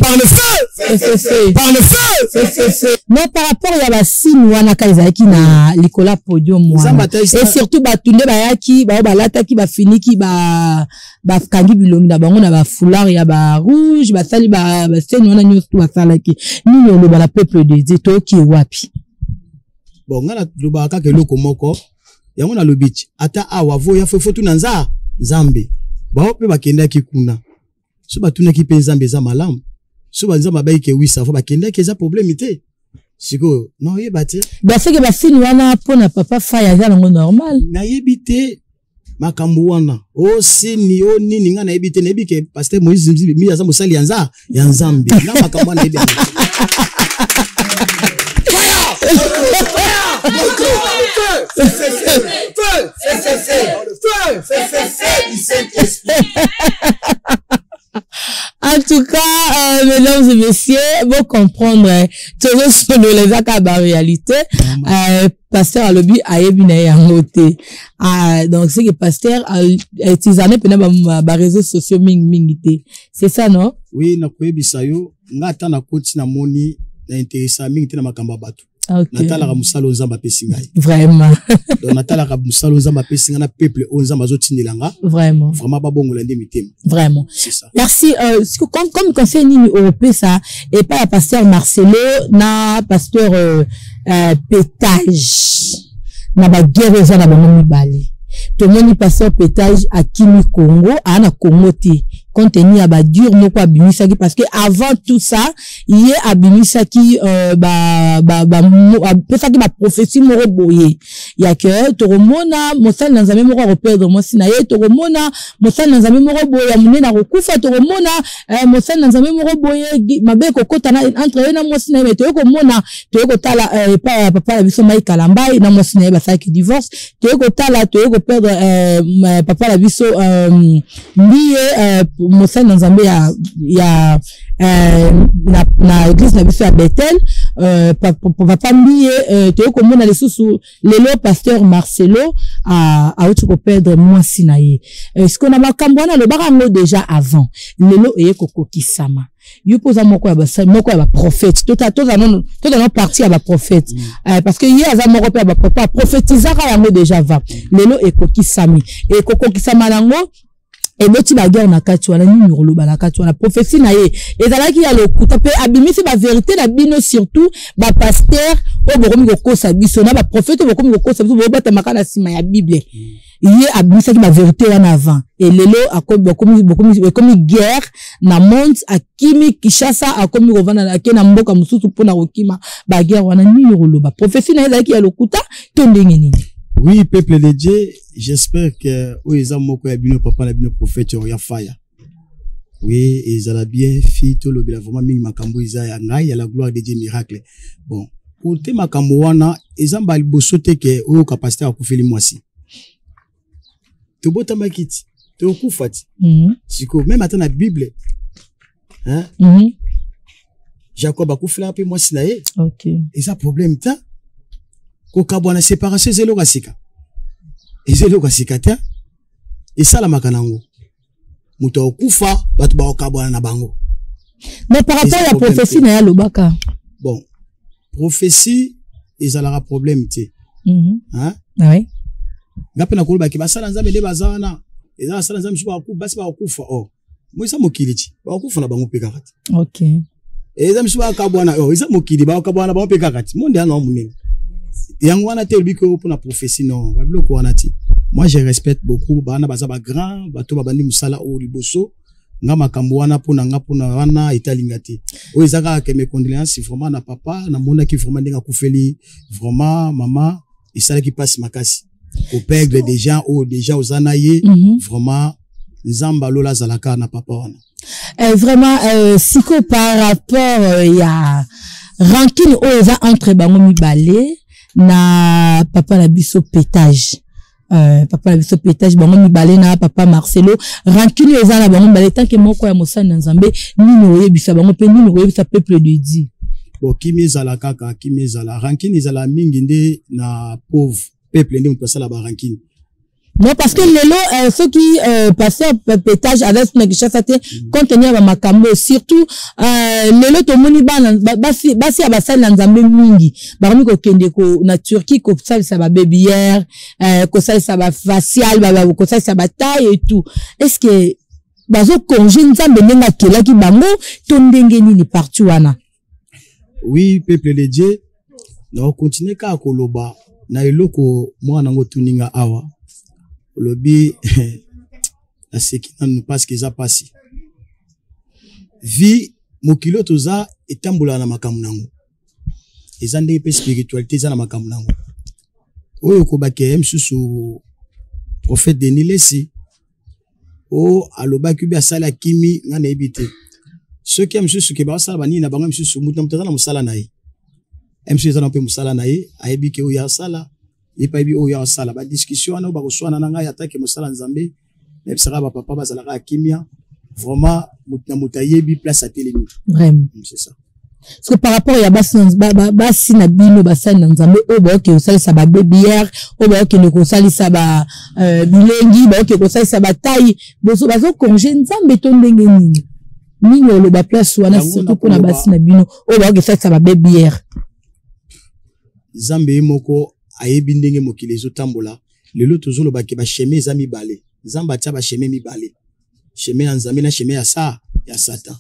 par le feu par le feu non par rapport ya ba signe wana ka ezaki na likola podium wana et surtout batunde bayaki ba balataki ba finiki ba kangi bilongi na bango na ba foulard ya ba rouge ba sali ba scène wana nyonso basalaki nini oloba la peuple de Dieu to ki wapi bon ngala loba ka ke loko moko yango na lobiti ata awa vo ya fotu na nzambe ba pe bakendaki kuna so batunaki pe nzambe za malamu so banzamba bayike wisa fo bakendaki za problème te siko non yebate ba seke ba fini wana pona papa faya za ngo normal na yebite makambo wana o sini o nini nga na yebite na yebike pasteur Moïse Mbiye aza musali ya nzambe na makambo na yebite En tout cas, mesdames et messieurs, vous comprendre, tout ce que les accords en réalité, pasteur Alobi a yebiné en côté. Donc c'est que pasteur a utilisé les réseaux sociaux mingité. C'est ça, non? Oui, na koyebisa yo, ngata na koti na moni na intéressa mingité na makamba batu. Okay. Natala musalo nzamba pesingai. Vraiment. Donc natala musalo nzamba pesinga na peuple o nzamba zotindelanga. Vraiment. Vraiment babongola nde mitema. Vraiment. C'est ça. Merci. Comme conseil nini européen ça et pas la pasteur Marcelo na pasteur Pétage na ba guerre za na bango mibale. To moni pasteur Pétage a Kimi Congo ana Congo te. Contenu à dur no quoi bimisaki parce que avant tout ça il y a bimisaki peut-être ma prophétie moro boye il y a que to remona mosal na nzambe moko reperdre mo sinaye to remona mosal na nzambe moko boye amune na rokufa to remona mosal na nzambe moko boye mabe kokota na entre na mo sinaye to ko mona to ko tala pa papa la biso mai kalambai na mo sinaye ba saki divorce to ko tala to ko perdre papa la biso Mbiye mosali na nzambe ya na église na biso ya Bethel papa Mbiye to ko mona lisusu lelo pasteur Marcelo a uti ko perdre mwasi na ye ce qu'on a makambo na le barango déjà avant lelo eye kokokisama yo poza moko ya ba prophète tota non parti ya ba prophète parce que ye aza moko pe ba papa prophétisaka yango déjà va lelo ekokisami e kokokisama nango et boti ba guerre na kati wana ni roloba na kati wana prophétie na ye ezalaki ya lokuta pe abimisi ba vérité na bino surtout ba pasteur o bokomi kokosa biso na ba prophète bokomi kokosa biso bo bata makana sima ya bible ye abimisa ki ba vérité wana avant et lelo bokomi guerre na monde akimi Kishasa akomi kovana na ke na mboka mususu pona kokima ba guerre wana ni roloba prophétie na ezalaki ya lokuta to ndenge nini. Oui, peuple de Dieu, j'espère que oeza moko ya bino papa na bino prophète ya fire. Oui, ezala bien fi to lobela vraiment mingi makambo iza ya ngai ya la gloire de Dieu miracle. Bon, pour te makambo wana ezamba liboso te ke oyo capacité ya kufeli mwasi. To bota makiti, to kufati. Siko même ata na Bible hein Jacob akufla pe moi sinaye. OK. Et ça problème ta ko kabwana séparation zelo kasika. Et zelo kasika ta. Et ça la makanango. Muto okufa batu ba okabwana na bango. Mais par rapport à la prophétie na ya lobaka. Bon, prophétie ils a un problème té. Hein? Oui. Ngapena kuluba ki basala nzambe nde bazana. Et ça sala nzambe ba ku basi ba okufa. Oh. Moi ça mokilichi. Ba okufa na bango peka kati. OK. Et ça msuba kabwana oh isa mokili ba kabwana ba peka kati. Monde ana munene. Yango wana te lobiko pour la prophétie non. Ba biloko wana ti. Moi je respecte beaucoup bana baza ba grand bato babandi musala o liboso. Nga makambo wana pona nga pona wana italingati o ezaka ke mes condoléances vraiment na papa na mona ki vraiment ndinga kufeli vraiment maman isala ki passe makasi au perdre des gens ou déjà aux anaye vraiment nzamba lola zalaka na papa wana vraiment siko par rapport ya rancune o eza entre bango mibale na papa na biso pétage. Papa la biso pétage bango mibale na papa Marcelo rancune ezala bango mibale tant que moko ya mosana nzambe nini oyebisa bango pe nini oyebisa peuple de Dieu. Bon kimi ezala kaka kimi ezala rancune ezala mingi nde na pauvre peuple nde mutasa la rancune. Non parce que lelo ceux qui passaient pétage avec na Kinshasa te contenir ba makambo surtout lelo to moni basi abasali na nzambe mingi baromi ko kende ko na Turquie ko salisa ba bébière ko salisa ba facial ba ko salisa ba taille et tout. Est-ce que bazo congé nzambe ndenga kela ki bango to ndenge nini partout wana? Oui peuple de Dieu na continuer ka koloba na eloko mwana ngo tuninga awa lobby la sekina nous parce qu'ils a passé vie mokilo toza etambula na makambo nango ezande pe spiritualité za na makambo nango oyo ko bakem susu prophète Denis Lesi o aloba kubi asala kimi ngana ebité ceux qui aiment susu ke ba sala bani na bango susu mutamtaza na musala naye MC za na pe musala naye ayebi ke o ya sala et pas bien oya sala ba discussion ana ba koswana na ngai atake musala nzambe na bisaka ba papa bazala ka kimia vraiment mutayebi place à télémi vraiment c'est ça parce que par rapport à basi na bino basali na nzambe o ba ke osali sa ba bébière o ba ke ne ko sali sa ba bilengi ba ke ko sali sa ba taille boso bazo congé nzambe to ndenge nini nini lo ba place wana surtout pour na basi na bino o ba ke sali sa ba bébière nzambe moko ayebi ndenge mokili ezotambola lelo tozolo ba ke ba cheme za mibale nzamba tia ba cheme mibale cheme na nzambe na cheme ya satan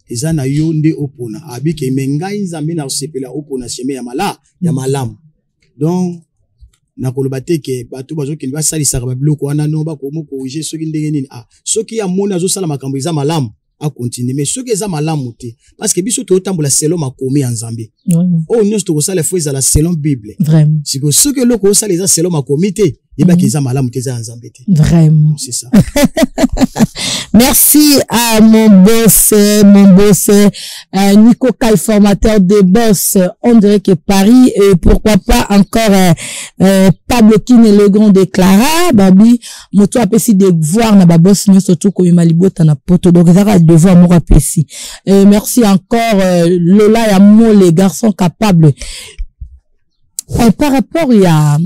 eza na yo nde opona abike mengai nzambe na osepela opona cheme ya malamu donc na koloba te ke bato bazokende basalisa ba biloko wana no ba ko moko oje soki ndenge nini soki ya mona azosala makambo eza malamu a continuer mais soki eza malamu te parce que biso totambola selon makomi ya nzambe o nyonso tokosala fo ezala selon bible vraiment siko soki eloko osala eza selon makomi te yebaki eza malamu te eza ya nzambe te vraiment c'est ça. Merci à mon boss Nico Kai, formateur de boss. On dirait que Paris et pourquoi pas encore Pablo Kine le grand déclara babi moto apesi de voir na ba boss nyo surtout ko malibota na poto donc ça va devoir mo apesi. Merci encore Lola ya mo les garçons capables. Par rapport à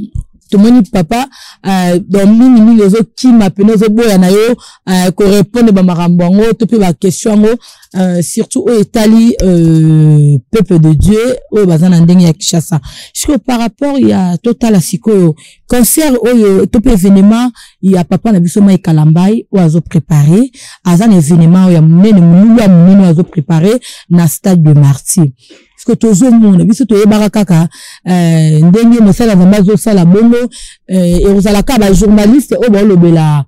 tomoni papa dans mini les autres qui m'appellent zo boya na yo ko répondre ba makambo ngo to pe ba question ngo surtout au Italie peuple de Dieu au bazana ndenge ya Kinshasa jusqu'au par rapport il y a total asiko concert au to pe événement il y a papa na biso mai kalambai ou azo préparer azan événement ya mene mulu azo préparer na stade de Martyr parce que tozo mona biso to yebaka kaka ndenge mosala za mazo sala bongo et ozalaka ba journaliste o ba lobela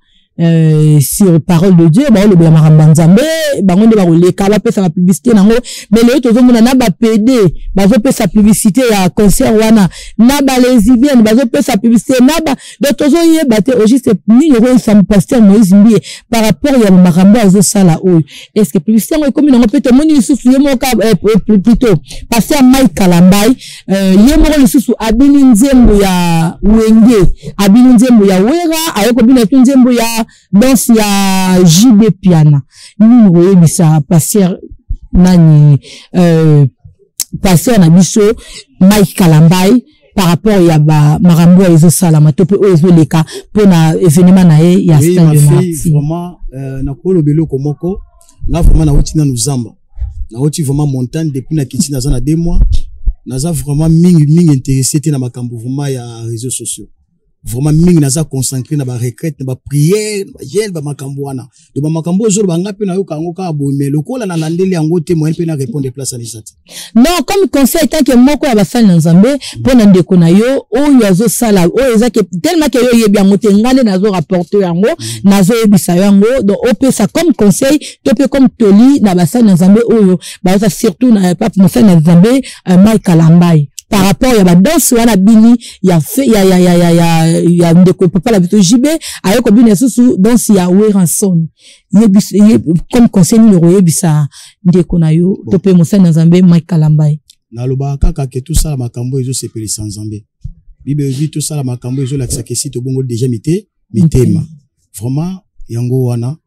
sur parole de Dieu ba lobela maramba nzambe bango nde ba koleka ba pesa ba publicité nango mais le tozo mona na ba PD ba zo pesa publicité ya concert wana na ba lesbienne ba zo pesa publicité na ba de tozo yeba te au juste ni yo sam pasteur Moïse Mbie par rapport ya maramba zo sala o est-ce que publicité ngo comme nango peut moni susu yemo ka plutôt pasteur Mike Kalambai yemo susu abini nzembo ya wenge abini nzembo ya wera ayeko bina nzembo ya danse ya JB Piana nini oyebisa passer nani passer na biso Mike Kalambai par rapport ya ba marambo ya ezo sala matope o ezo leka pona événement na ye ya Stade de Martyr vraiment na kolo beloko moko na vraiment na utina nuzamba na oti vraiment montagne depuis na kitina za na 2 mois naza vraiment mingi intéressé te na makambo vraiment ya réseaux sociaux vraiment mingi naza concentré na ba requête na ba prière ba jeune ba makambo wana de ba makambo zo ba ngape na yo kango ka bomé lokola na landeli yango te moyen pe na répondre place à l'isati non comme conseil tant que moko ya basali na Nzambe pona ndeko na yo oyo azo sala oyo ezake tellement que yo yebi yango te ngane nazo rapporter yango nazo yebisa yango donc opesa comme conseil to comme toli na basali na Nzambe oyo ba surtout na pas mosali na Nzambe Mike Kalambai par rapport ya ba danse wana bini ya fait ya ndeko papa la bito JB ayoko bini susu danse ya Weranson comme conseil ni royebisa ndeko na yo to pe mosali na Nzambe Mike Kalambai na loba kaka ke tout ça la makambo ezo sepeli sans Nzambe bible dit tout ça la makambo ezo la kisakesi to bongo déjà mitema vraiment yango wana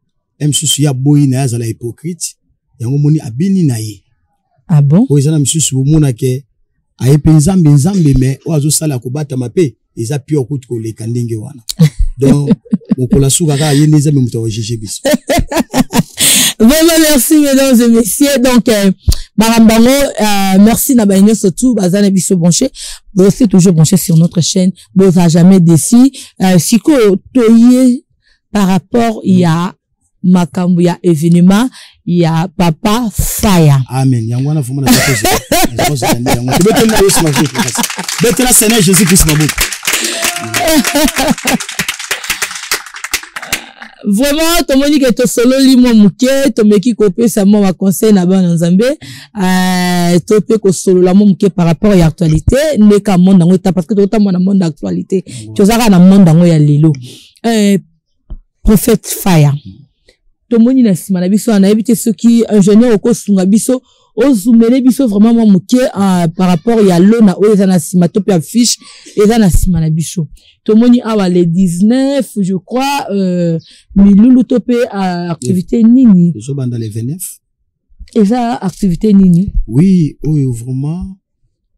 msusu ya boyi na za la hypocrite yango moni abini na ye ah bon o ezana msusu mona ke ayepe nzambe mais oazo sala ko bata mape eza pio kutu ko leka ndenge wana donc mokola suka ka ye nzambe muto wa jeje biso. Vraiment merci mesdames et messieurs donc Marambango merci na baño surtout bazana biso branché vous êtes toujours branché sur notre chaîne vous a jamais déçu siko toyé par rapport il y a makambo ya événement ya papa Faya amen yangwana fuma na tatoze yango tebetena yesu ma vie betela Seigneur Jésus Christ mabuku vraiment tomoni que to solo limo muke to meki kopesa mo ba conseil na bana Nzambe to pe ko solo la mo muke par rapport à actualité ndeka monde ngo ta parce que to na monde actualité to zaka na monde ngo ya lelo prophète Faya tomoni na sima na biso na ebité ceux qui ingénieur oko sunga biso ozumele biso vraiment mo muke par rapport ya lona oza na sima to pe affiche eza na sima na biso tomoni awa le 19 je crois milulu to pe activité nini zo banda le 29 eza activité nini oui oyo vraiment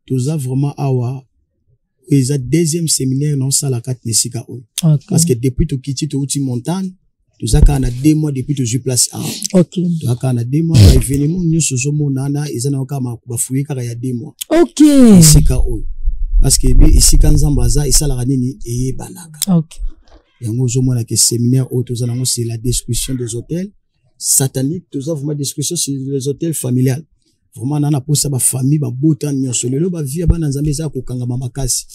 toza vraiment awa eza deuxième séminaire non sala kat nesika oyo parce que depuis to kiti to uti montagne tozaka na 2 mois depuis to je place a OK tozaka na 2 mois ba événement nyoso zo monana ezana kama ba fuye kaka ya 2 mois OK sika oyo parce que ici quand Zambaza isala nini e banaka OK yango zo mona que séminaire oyo tozana ngo c'est la discussion des hôtels sataniques toza vraiment discussion sur les hôtels familiales vraiment nana posa ba famille ba bota nyoso lelo ba via bana Nzambe za ko kangama makasi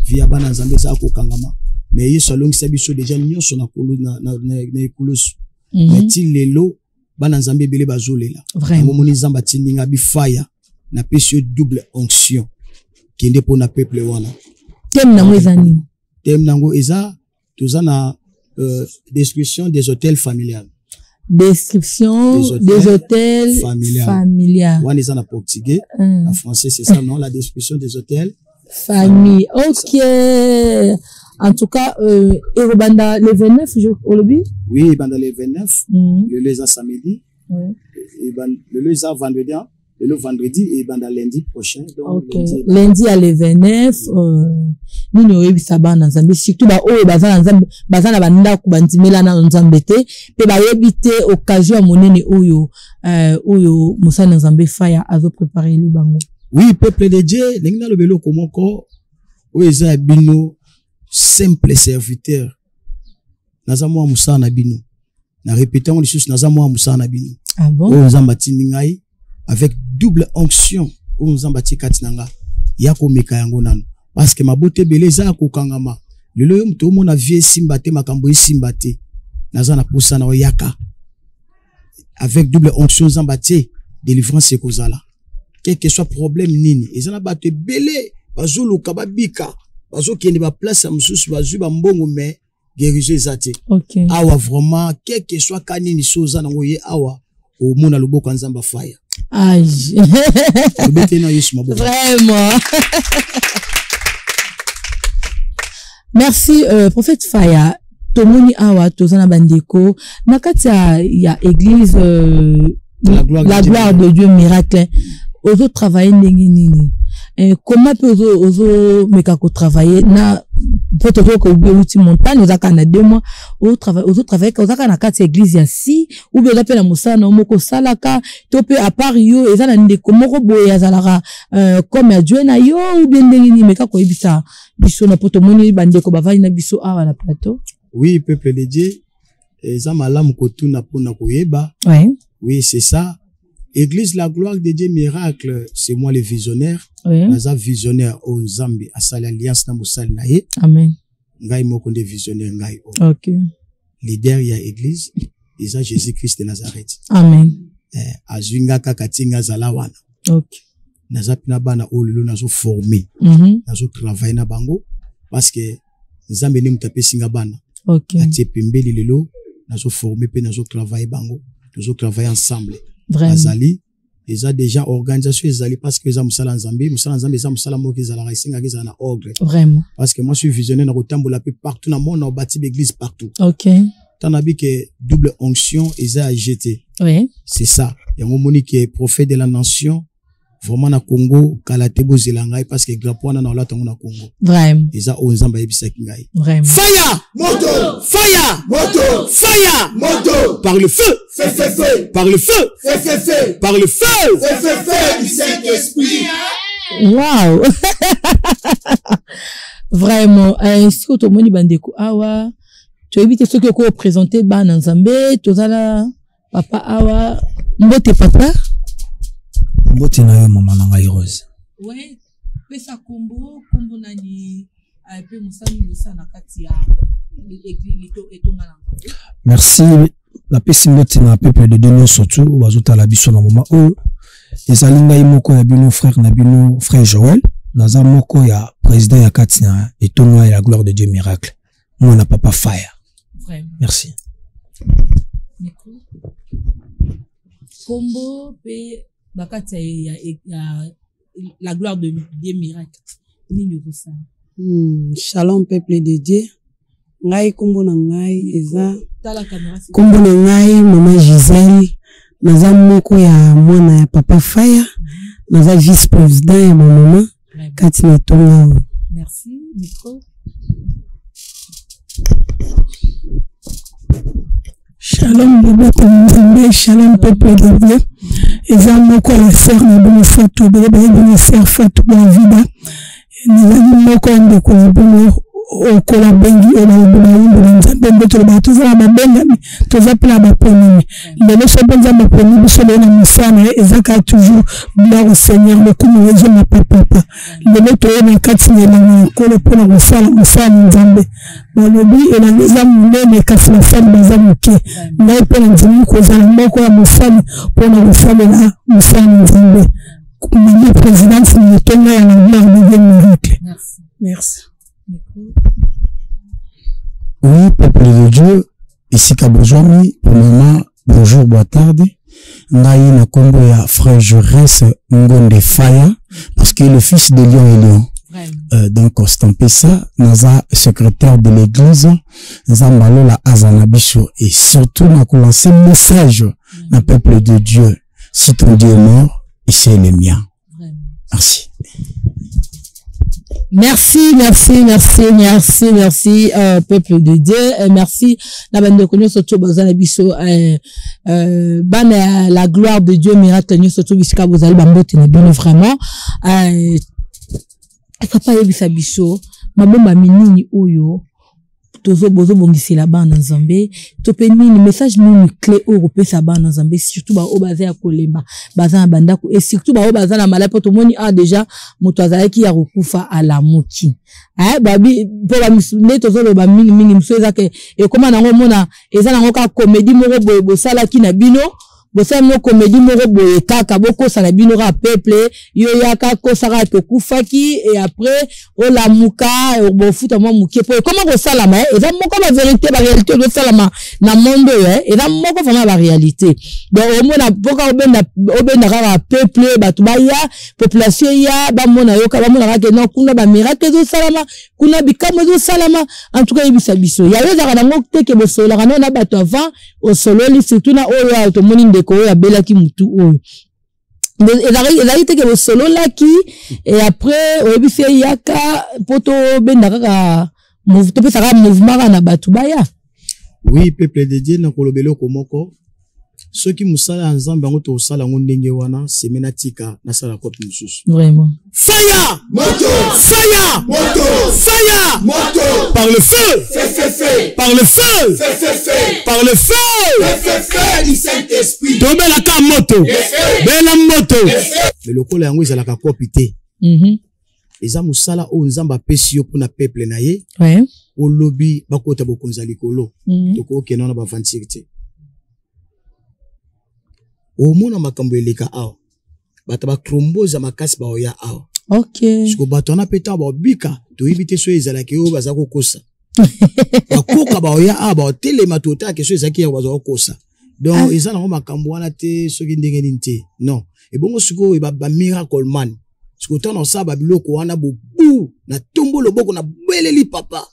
via bana Nzambe za ko kangama mais yesu alongisa biso déjà nyonso na kulu na ekulusu mais ti lelo bana Nzambe bele bazolela vraiment moni Nzamba tindinga bi fire na pesio double onction kende pona peuple wana tem nango ezani tem nango eza toza na description des hôtels familiales description des hôtels familiales wana eza na portugais en français c'est ça non la description des hôtels famille OK en tout cas banda le 29 je olobi oui banda le 29 le leza samedi et le leza vendredi le vendredi et banda lundi prochain donc lundi à le 29 nini oyebisa bana Nzambe surtout ba oyo bazana Nzambe bazana banda ku bandimela na Nzambe te pe ba yebite occasion monene oyo mosana Nzambe Faya azo préparer li bango oui peuple de Dieu ningina lobelo komoko oyo eza bino simple serviteur naza mwa musana na bino na répétant les choses naza mwa musana na bino ah bon oyo Nzamba tindingai avec double onction oyo Nzamba tikati nanga ya komeka yango nano parce que mabote belé za ko kangama lelo yo mto mona vie simba te makambo isimba te naza na posa na yaka avec double onction Nzamba te délivrance ekozala quel que soit problème nini ezana bato belé bazoluka babika bazokende ba place ya mususu bazu ba mbongo mais guérison ezate OK awa vraiment quel que soit kanini soza nango ye awa au mona loboko Nzamba Faya vraiment merci prophète Faya tomoni awa tozana bandeko na kati ya église la gloire de Dieu miracle ozo travailler ndenge nini comment peut ozo meka ko travailler na peut-être que outi montagne ozaka na 2 mois ozo travailler ozaka na kati église ya si ou bien la pena musana moko salaka to pe à part yo ezana ndeko moko boye azalaka comme Dieu na yo ou bien ndenge nini meka ko ebisa biso na poto moni bandeko bavani na biso awa na plateau. Oui, peuple de Dieu, eza malamu kotuna pona koyeba. Oui, c'est ça. Église la gloire de Dieu miracle, c'est moi le visionnaire. Naza visionnaire au Nzambe asali alliance na mosali na ye. Amen. Ngai moko nde visionnaire ngai. OK. Leader ya église, eza Jésus-Christ de Nazareth. Amen. Azwinga kaka tinga zala wana. OK. Naza pina bana olelo nazo former. Nazo travailler na bango parce que Nzambe ne mutape singa bana. OK. Atie pembeli lelo nazo former pe nazo travailler bango. Nazo travailler ensemble. Vraiment. Azali eza déjà organisation ezali parce que eza musala Nzambe eza musala moko ezala racinga ezala na ordre. Vraiment. Parce que moi je suis visionnaire na kotambola pe partout na monde na bâti l'église partout. OK. Tanabi que double onction eza à jeter. Oui. C'est ça. Yango moni que prophète de la nation vraiment na Congo kalatebo zelangai parce que grapo na ola tango na Congo. Vraiment. Eza o Nzamba yebisaki ngai. Vraiment. Fire! Moto! Fire! Moto! Fire! Moto! Par le feu! Feu, feu, feu! Par le feu! Feu, feu, feu! Par le feu! Feu, feu, feu du Saint-Esprit! Wow! Vraiment. Si tu moni bandeko awa, tu évites ce que ko présenter ba na Nzambe, tozala papa awa, mbote papa. Mbote na yo mama na ngai Rose. Ouais, pesa kombo nani pe musami musana kati ya l'église etonga na Nzambe. Merci. La pesi mbote na peuple de Dieu surtout bazota la biso na moment où ezali ngai moko ya bino frère na bino frère Joël, naza moko ya président ya kati na etonga ya la gloire de Dieu miracle. Moi na papa Fire. Vraiment. Merci. Kombo pe bakati ya la gloire de Dieu miracle. Nini ça? Shalom peuple de Dieu. Ngai kombo na ngai eza kombo na ngai mama Gisèle, naza moko ya mwana ya papa Fire, naza vice président ya mama kati na tonga. Merci micro. Shalom baba Nzambe, shalom peuple de Dieu. Eza moko ya sœur na bino Fatou, bébé sœur Fatou Bavida. Nzambe moko ndeko na bino okola bengi ona Nzambe mboto ba tozala babengami tozapela baponimi. Lelo sopo Nzambe ponimi biso na musana ezaka toujours gloire au Seigneur le kumu yezo na papa. Lelo toyena kati na nkolo pona kosala musana Nzambe. Balobi elangeza munene kasi basali baza moke ngai mpe na nzimi kozala moko ya mosali mpona kosalela mosali Nzambe mama présidence na etonga ya la gloire de Dieu miracle. Merci. Oui, peuple de Dieu, ici Kabozwami, pour maman, bonjour, bonne tarde. Ngai na kombo ya frère Jaurès Ngonde Faya, parce que le fils de Lion est Lion. Donc, Constant ça, naza secrétaire de l'église, naza malola azanabiso, et surtout, na ko lancer message na peuple de Dieu. Si ton Dieu est mort, c'est le mien. Merci. Merci, peuple de Dieu. Merci. La bande de connu surtout bazana biso bana la gloire de Dieu miracle nous surtout bisika bozali bambote na bien vraiment. Papa yebisa biso mabomba minini oyo tozo bozo bongisela bana Nzambe tope nini message nini clé oyo pesa bana Nzambe surtout ba obaza ya kolemba baza banda ko et surtout ba obaza na malapo to moni déjà moto azalaki ya kokufa ala muki babi po ba misune tozo lo ba mingi mso ezake e koma nango mona eza nango ka comédie moko boye bosala ki na bino bosa no comédie moko boye kaka boko sala bino ra peuple yo yaka ko sara to kufaki et après o la muka bo futa mo mukie po comment ko sala ma et ça moko la vérité la réalité de salama na monde et ça moko vraiment la réalité donc au moins na boka obenda ra peuple batubaya population ya ba mona yo ka ba mona ka non kuna ba miracle do salama kuna bikamo do salama en tout cas ibisa biso ya yo za na ngok ke bo sola kana na bato avant au solo li surtout na oyo to moni ndeko ya belaki mutu oyo ezali te ke bo solo laki et après obise yaka poto benda kaka mouvement pe saka mouvement na bato baya oui peuple de Dieu na kolobelo komoko soki musala nzambe ngo to sala ngo ndenge wana semena tika na sala kopi mususu vraiment fire moto fire moto fire moto par le feu par le feu par le feu du Saint-Esprit tomela ka moto bela moto mais lokola yango ezala ka kopi te eza musala o nzamba pesi yo pona peuple na ye o lobby bakota bokonza likolo toko okena na ba vantirité o mona makambo eleka awa bata ba kromboza makasi ba oya awa OK siko bato na peta ba bika to éviter so ezala ke o baza ko kosa bakoka ba oya awa ba telema tota ke so ezaki ya baza ko kosa donc ezala ngo makambo wana te soki ndenge ninte non e bongo siko ba miracle man siko tano sa ba biloko wana bobu na tombo loboko na beleli papa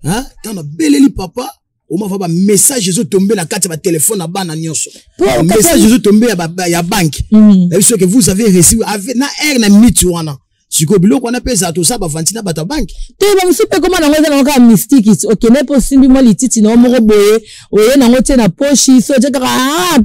hein tano beleli papa on m'a fait un message Jésus tombé la carte de téléphone na bana nyonso un message Jésus tombé ya banque ce que vous avez reçu avec na air na minute wana siko biloko wana pesa to ça ba vantina bata banque te ba musipe comment na ngoza na ka mystique OK ne possible moi lititi na mo boye oye na ngote na poche so je ka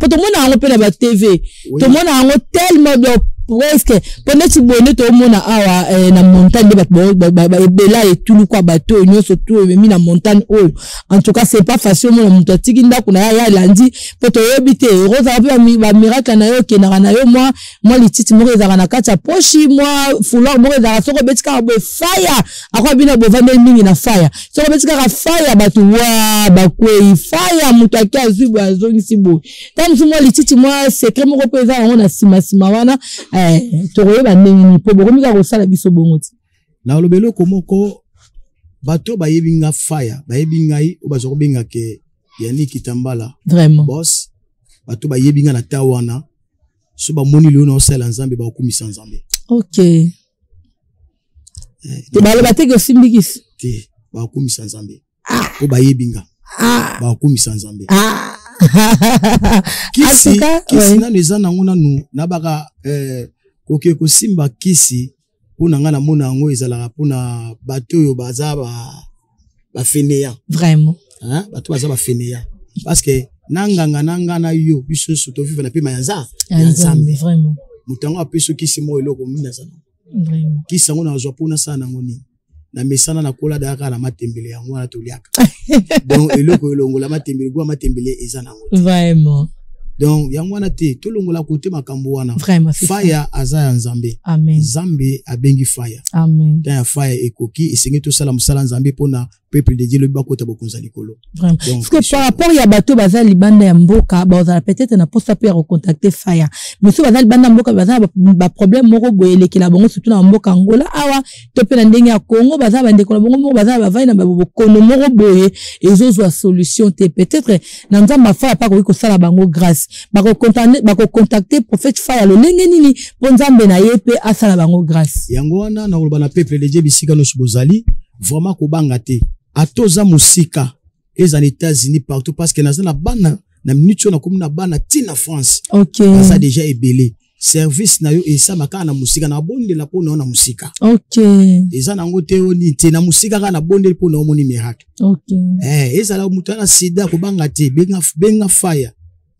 po to mona ngo pe na ba TV to mona ngo tellement de presque pendant que bonne to mona awa na montagne ba ebela et tout quoi bateau nyonso tout mi na montagne oyo en tout cas c'est pas facile mona muto tikinda kuna ya landi poto yebite rosa ba miracle na yo ke na yo moi lititi mo ezaka na kati ya poche moi foulard mo ezaka soko betika bo fire akwa bina bo vande mingi na fire soko betika ka fire batu wa ba kwei fire muto akazu bo azongi sibo tam moi lititi moi secret mo ko pesa on na sima wana toroye ba ndenge po bokomi ka kosala biso bongo ti na lobelo komoko bato ba yebinga fire ba yebinga yi o bazoko benga ke yani kitambala vraiment boss bato ba yebinga na tawana so ba moni le na osala nzambe ba okumisa nzambe OK te ba le bateke simbikisi te ba okumisa nzambe o ba yebinga ba okumisa nzambe kisi na neza na ngona nu na baka koke ko simba kisi pona ngana mona ngo ezala pona bato yo baza ba feneya vraiment hein bato baza ba feneya parce que nanga na yo biso so to vivre na pema yanza nzambe vraiment mutango apeso kisi mo eloko mina sana vraiment kisi ngo na zo pona sana ngoni na mesana na kola daka na matembele yango na toliaka donc eloko elongola matembele gwa matembele ezana ngo vraiment donc yango wana te tolongola kote makambo wana vraiment fire aza ya nzambe amen nzambe abengi fire amen ta ya fire ekoki esengi to sala musala nzambe pona peuple de Dieu le bakota bokonza likolo vraiment parce que par rapport ya bato baza libanda ya mboka bazala peut-être na posta pe recontacter fire mais so baza libanda mboka baza ba problème moko boyele kila bongo surtout na mboka Angola awa to pe na ndenge ya Congo baza ba ndeko na bongo moko baza ba vai na bokono moko boye ezozwa solution te peut-être na nzamba fire pa ko sala bango grâce bako contacter prophète fire lo ndenge nini po nzambe na ye pe asala bango grâce yango wana na koloba na peuple de Dieu bisika no subozali vraiment ko banga te atoza musika eza na États-Unis partout parce que na bana na minute na komuna bana tina France OK ça déjà ebelé service na yo esa makana na musika na bonde la pona na musika OK eza na ngote oni te na musika kana bonde pona omoni miracle OK eza la mutana sida ko banga te benga fire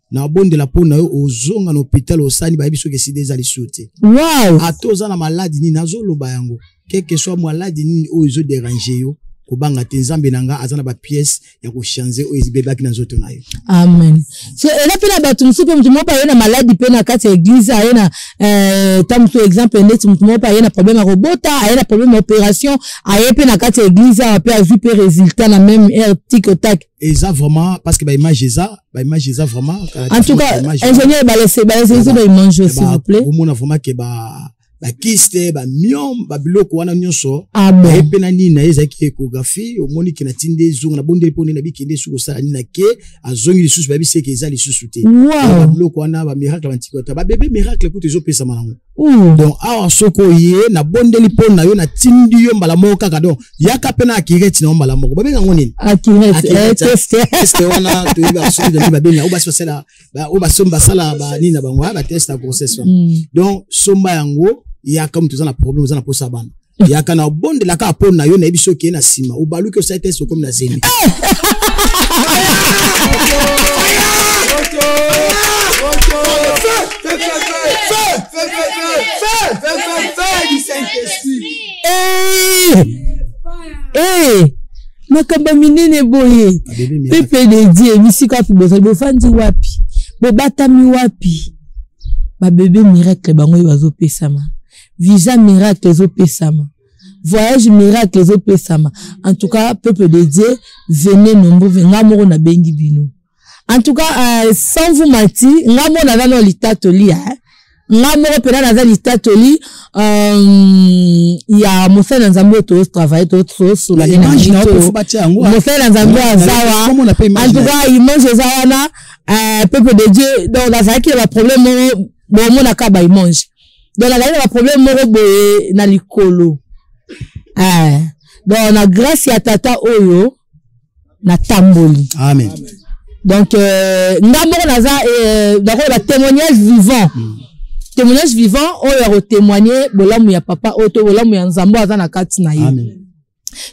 na bonde la pona yo ozonga na hôpital osani ba biso ke sida eza lisute wow atoza na maladie ni nazoloba yango quelque soit maladie ni o zo déranger yo kobanga te nzambe nanga azana ba pièce ya ko changer o ezibebaki na nzoto na yo. Amen. So ela pena batu msupe mtu mopa yena maladi pena kati église ayena tamso exemple ndeti mtu mopa yena problème robota ayena problème opération aye pena kati église a pe azu pe résultat na même tic tac. Et ça vraiment parce que ba image ça vraiment en tout cas ingénieur ba laisser ba image s'il vous plaît. Au monde vraiment que ba kiste ba miom ba biloko wana nyonso ba epena nini na ezaki échographie au moni kina tinde zonga na bonde poni na bikende suko sala nina ke azongi lisusu ba biseke eza lisusu te ba biloko wana ba miracle antikota ba bébé miracle ko tezo pesa malango donc awa soko ye na bonde lipona na yo na tindi yo mbala moko kaka donc yaka pena akireti na mbala moko ba benga ngoni akireti test wana to ba so de ba benga o ba so sala o ba somba sala ba nina ba ngwa ba test à grossesse donc somba yango ya comme tous en a problème aux en a pour ça ban ya kana bonde la ka pona yo na biso ke na sima o balu ke ça test comme na zeni makamba minene boye pepe de die misika fi boza bo fandi wapi bo batami wapi ba bébé miracle bango bazo pesama visa miracle zo pesama voyage miracle zo pesama en tout cas peuple de Dieu venez nombreux venga moko na bengi bino en tout cas sans vous mentir ngamo na dans litatoli ngamo pena na dans litatoli ya mosala nzambe to travailler to sur la image mosala nzambe azawa en tout cas image zawana peuple de Dieu donc dans ça qui a problème bon mona ka ba image donc la problème moko boye na likolo donc na grâce ya tata oyo na tamboli amen donc ngamo naza d'accord la témoignage vivant oyo témoigner bolamu ya papa oto bolamu ya nzambo aza na kati na ye amen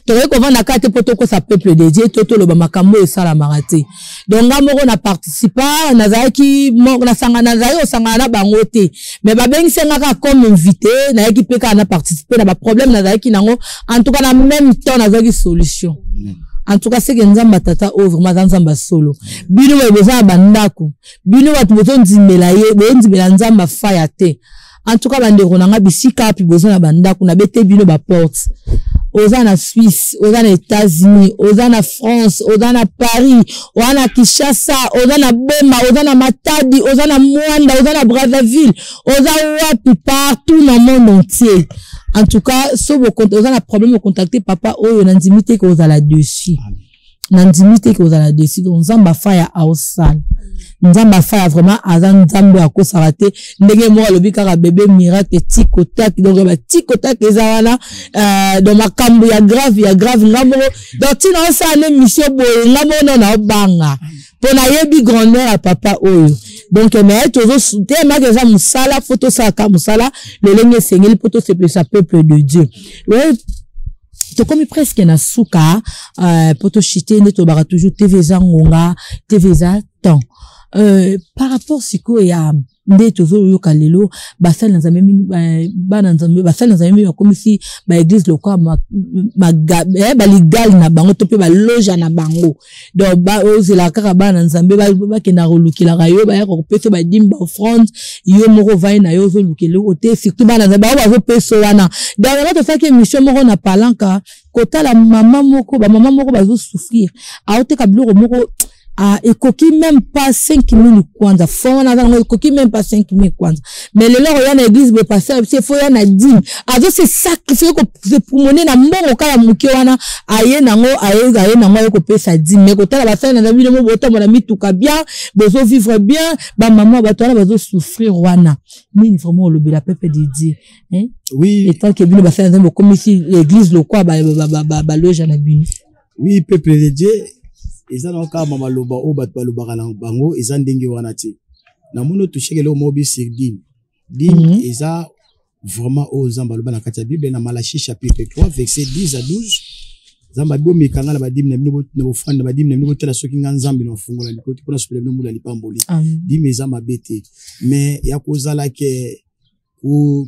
toye ko vana kate poto ko sa peuple de Dieu toto lo ba makambo e sala marate donc ngamoko na participa na zaki na sangana zayo sangana na bango te mais ba bengi senga comme invité na yaki peka na participer na ba problème na zaki nango en tout cas na même temps na zaki solution en tout cas c'est que nzamba tata o vraiment nzamba solo bino ba besoin bandako bino batu bozo ndimela ye be ndimela nzamba faya te en tout cas bandeko nanga bisika pi besoin na bandako na bete bino ba porte oza na Suisse, oza na États-Unis, oza na France, oza na Paris, oza na Kinshasa, oza na Boma, oza na Matadi, oza na Mwanda, oza na Brazzaville, oza wapi partout dans le monde entier. En tout cas, si vous oza na problème de contacter papa oyo na ndimité que oza là-dessus. Na ndimité que oza là-dessus. Donc nzamba faya ausal. Nzamba faya vraiment azan nzambe akosala te ndenge mo alobi kaka bébé miracle tikotak donc ba tikotak ezala dans makambo ya grave ngamo donc tino ça na mission boye ngamo na banga pona yebi grandeur à papa oyo donc mais toujours te ma que ça musala photo ça ka musala le lenge sengeli poto se peuple de Dieu ouais to comme presque na suka poto chité ne to bara toujours TV za ngonga TV za temps par rapport siko ya nde tozo yoka lelo basal na zamemi bana nzambe basal na zamemi comme si ba église lokwa ba legal na bango to pe ba loge na bango donc ba ozela kaka bana nzambe ba kena rolukila rayo ba ya ko peso ba dimba offrande yo moko vai na yo zo lukele ote surtout bana nzambe ba zo peso wana donc na to faki mission moko na palanka kota la maman moko ba zo souffrir a ote kabilo moko ekoki même pas 5000 kwanza fona na ekoki même pas 5000 kwanza mais le loro ya na église be passer c'est faut ya na dîme azo c'est sacrifier ko se promener na mbongo kala muke wana aye nango ko pesa dîme mais ko tala ba sana na bino mo bota mo na mituka bien bezo vivre bien ba maman ba tola bezo souffrir wana ni vraiment le la peuple de Dieu hein oui et tant que bino ba sana comme si l'église le quoi ba loge na bino oui peuple de Dieu eza na ka mama loba o bat baloba na bango eza ndenge wana te na mono toucher le mobi sur din eza vraiment o zamba loba na kati Bible na Malachie chapitre 3 verset 10 à 12 zamba bomi kanga na badim na bino na bofanda badim na bino tela soki nga nzambe na fungola likoti pona sopela bino mula lipamboli dim eza mabete mais ya kozala ke ku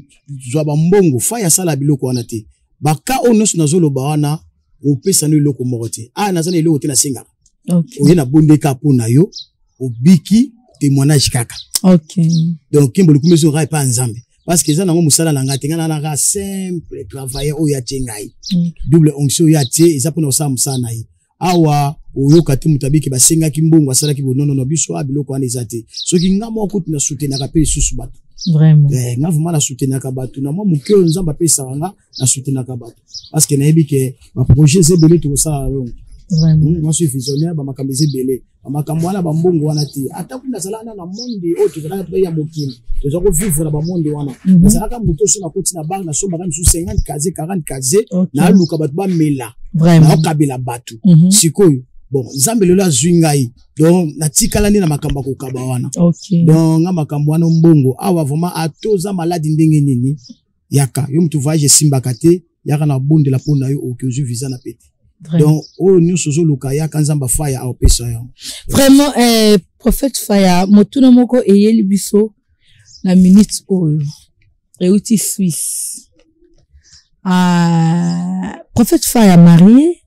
zwa ba mbongo fa ya sala biloko wana te baka ono na zolo ba wana opesa no eloko moko te naza na eloko te nasenga okay na bondeka mpona yo obiki témoignage kaka donc kimbo likume so rai pa nzambe parce que ça nango musala na ngati ngana na simple travailleur oya tengai double onction ya tie isa pona osa musala na yi awa oyoka te mutabiki basenga kimbongo asala ki bonono no biso abiloko wana ezate soki ngamo okuti na soutenir ka pe susu bato vraiment nga vraiment na soutenir ka bato na moi mukeo nzamba pesa wanga na soutenir ka bato parce que na yebi ke ba projet zebele to sala longo vraiment moi je suis visionnaire ba makambo zebele ba makambo wana ba mbongo wana ti ata kuna sala na monde autre kana pe ya mokili to zako vivre na ba monde wana sala ka muto so na koti na bar na so ba 50 kaze 40 kaze na luka bato ba mela vraiment na kabila bato sikoyo bon nzambe lelo azwingai donc natikala ni na makambo ko kaba wana donc nga makambo wana mbongo awa vraiment atoza maladi ndenge nini yaka yo mtu voyage simba kate yaka na bonde la pona yo okozu visa na pete donc o nyuso zo luka yaka nzamba faya au pesa yo vraiment prophète faya motuna moko eyeli biso na minute oyo euti Suisse prophète faya marié.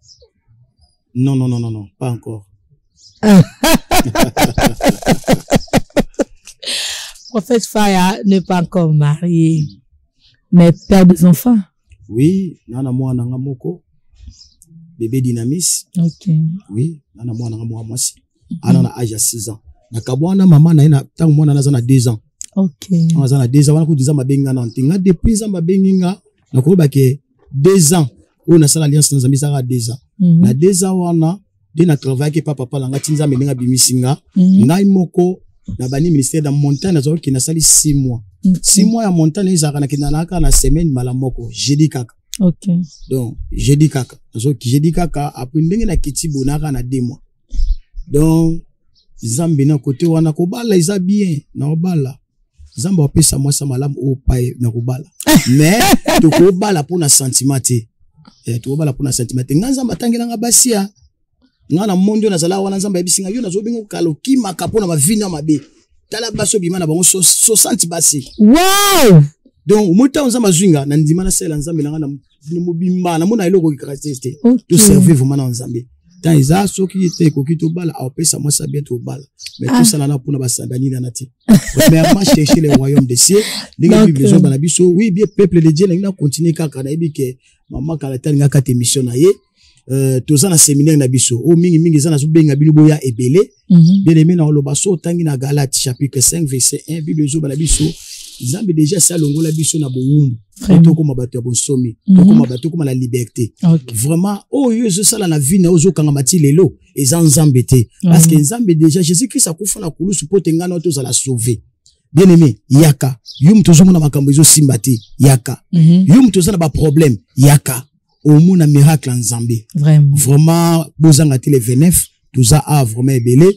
Non, pas encore. Prophète Faya n'est pas encore marié, mais père des enfants. Oui, nana moi nanga moko, bébé dynamis. Ok. Oui, nana moi nanga moi mwasi. Ana na âge à 6 ans. Nakabwana maman na ina tangu mwana naza na 2 ans. Ok. Naza na 2 ans wana kudiza mabenga na ntinga depuis za mabenga nakoba ke 2 ans. On a ça l'alliance dans Zambie ça 2 ans. Na 2 ans wana de na travail ke papa langa tinza menga bimisinga ngai moko na bani ministère de montagne na zo ki na sali 6 mois. 6 mois ya montagne ezaka na kinanaka na semaine mala moko jeudi kaka. OK. Donc jeudi kaka. Zo ki jeudi kaka après ndenge na kitibo naka na 2 mois. Donc Zambie na côté wana ko bala isa bien na obala. Zamba opesa moi sa malamu o paye na ko bala. Mais to ko bala pour na sentiment te. Tu obala pour na sentiment te. Nganza matangela nga basia. Ngana mondo na zala wana nzamba ebisinga yo nazo bingo kalo kima kapona ba vina mabe. Tala baso bimana bango 60 basi. Wow! Donc muta nzamba zwinga na ndima na sela nzambe na ngana mobimba na mona eloko caractéristique. To servir vraiment na nzambe. Tant isa soki ete ko kito bala a pesa moi ça bien to bala. Mais tout ça na pour na basabani na nati. Premièrement chercher le royaume des cieux. Ndenge biblizo bana biso oui bien peuple de Dieu na continuer kaka na ebike mama kala tanga kate mission na ye. Toza na séminaire na biso o mingi za na zubenga bino boya ebele bien aimé na oloba so tangi na Galates chapitre 5 verset 1 bible zo bala biso Nzambe déjà ça longola biso na bowumbu to ko mabato ya bonsomi to ko mabato ko la liberté vraiment o yo zo sala na vie na ozo kanga mati lelo eza Nzambe te parce que Nzambe déjà Jésus Christ akufa na kulusu pote ngana to za la sauver bien aimé yaka yum tozo mona makambo zo simbati yaka yum tozo na ba problème yaka au monde miracle en Zambie. Vraiment, bozanga tele 29, tout ça a vraiment belé.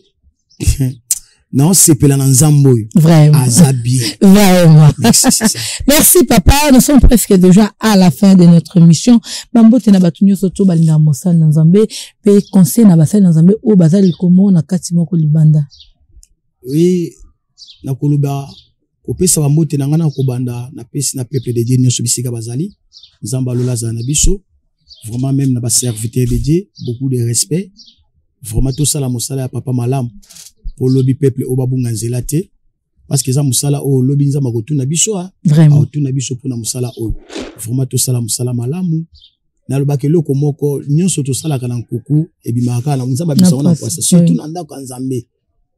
Non, c'est pas en Zambie. Vraiment. Azabie. Vraiment. Merci, c'est ça. Merci, papa. Nous sommes presque déjà à la fin de notre émission. Bambo tena batunyo soto balinga mosal na Zambie. Pe conseil na basal na Zambie o bazali komo na kati moko libanda. Oui, na koluba. Kopesa bambo tena ngana kobanda na pesi na peuple de Dieu nyoso bisika bazali. Nzamba lola za na biso. Vraiment même na ba serviteur de Dieu, beaucoup de respect. Vraiment tout ça la musala ya papa malam pour lobby peuple obabunga nzela te parce que za musala o lobby nzamba kotuna biso a vraiment tuna biso pour na musala o vraiment tout ça la musala malamu na lobake loko moko nyonso to sala kana nkuku ebimaka na nzamba biso na poisa surtout na ndako nzambe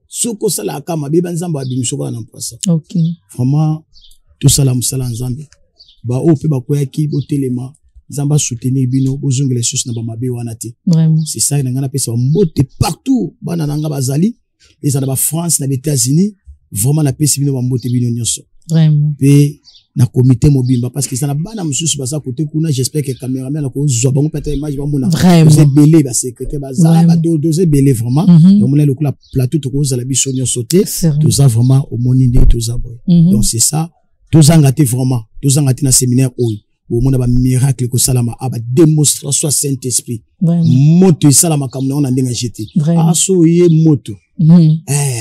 soko sala kama beba nzamba abimisho kana poisa. OK. Vraiment tout ça la musala nzambe ba o pe ba koyaki botelema Zamba soutenir bino bozongela choses na ba mabe wana te. Vraiment. C'est ça ngana pesa mbote partout bana nanga bazali et ça na ba France na États-Unis vraiment na pesa bino mbote bino nyonso. Vraiment. Pe na comité mobimba parce que ça na bana mususu basa côté kuna j'espère que cameraman na ko zo bango peta image ba mona. Vraiment. Belé ba secrétaire bazala ba doser belé vraiment. Donc on a le plateau to ko za la biso nyonso te. Tout ça vraiment au moninde tout ça boy. Donc c'est ça. Tout ça ngati vraiment. Tout ça ngati na séminaire oyo. Au monde ba miracle ko salama aba démonstration Saint-Esprit moto salama comme on a ndenga jeté aso ye moto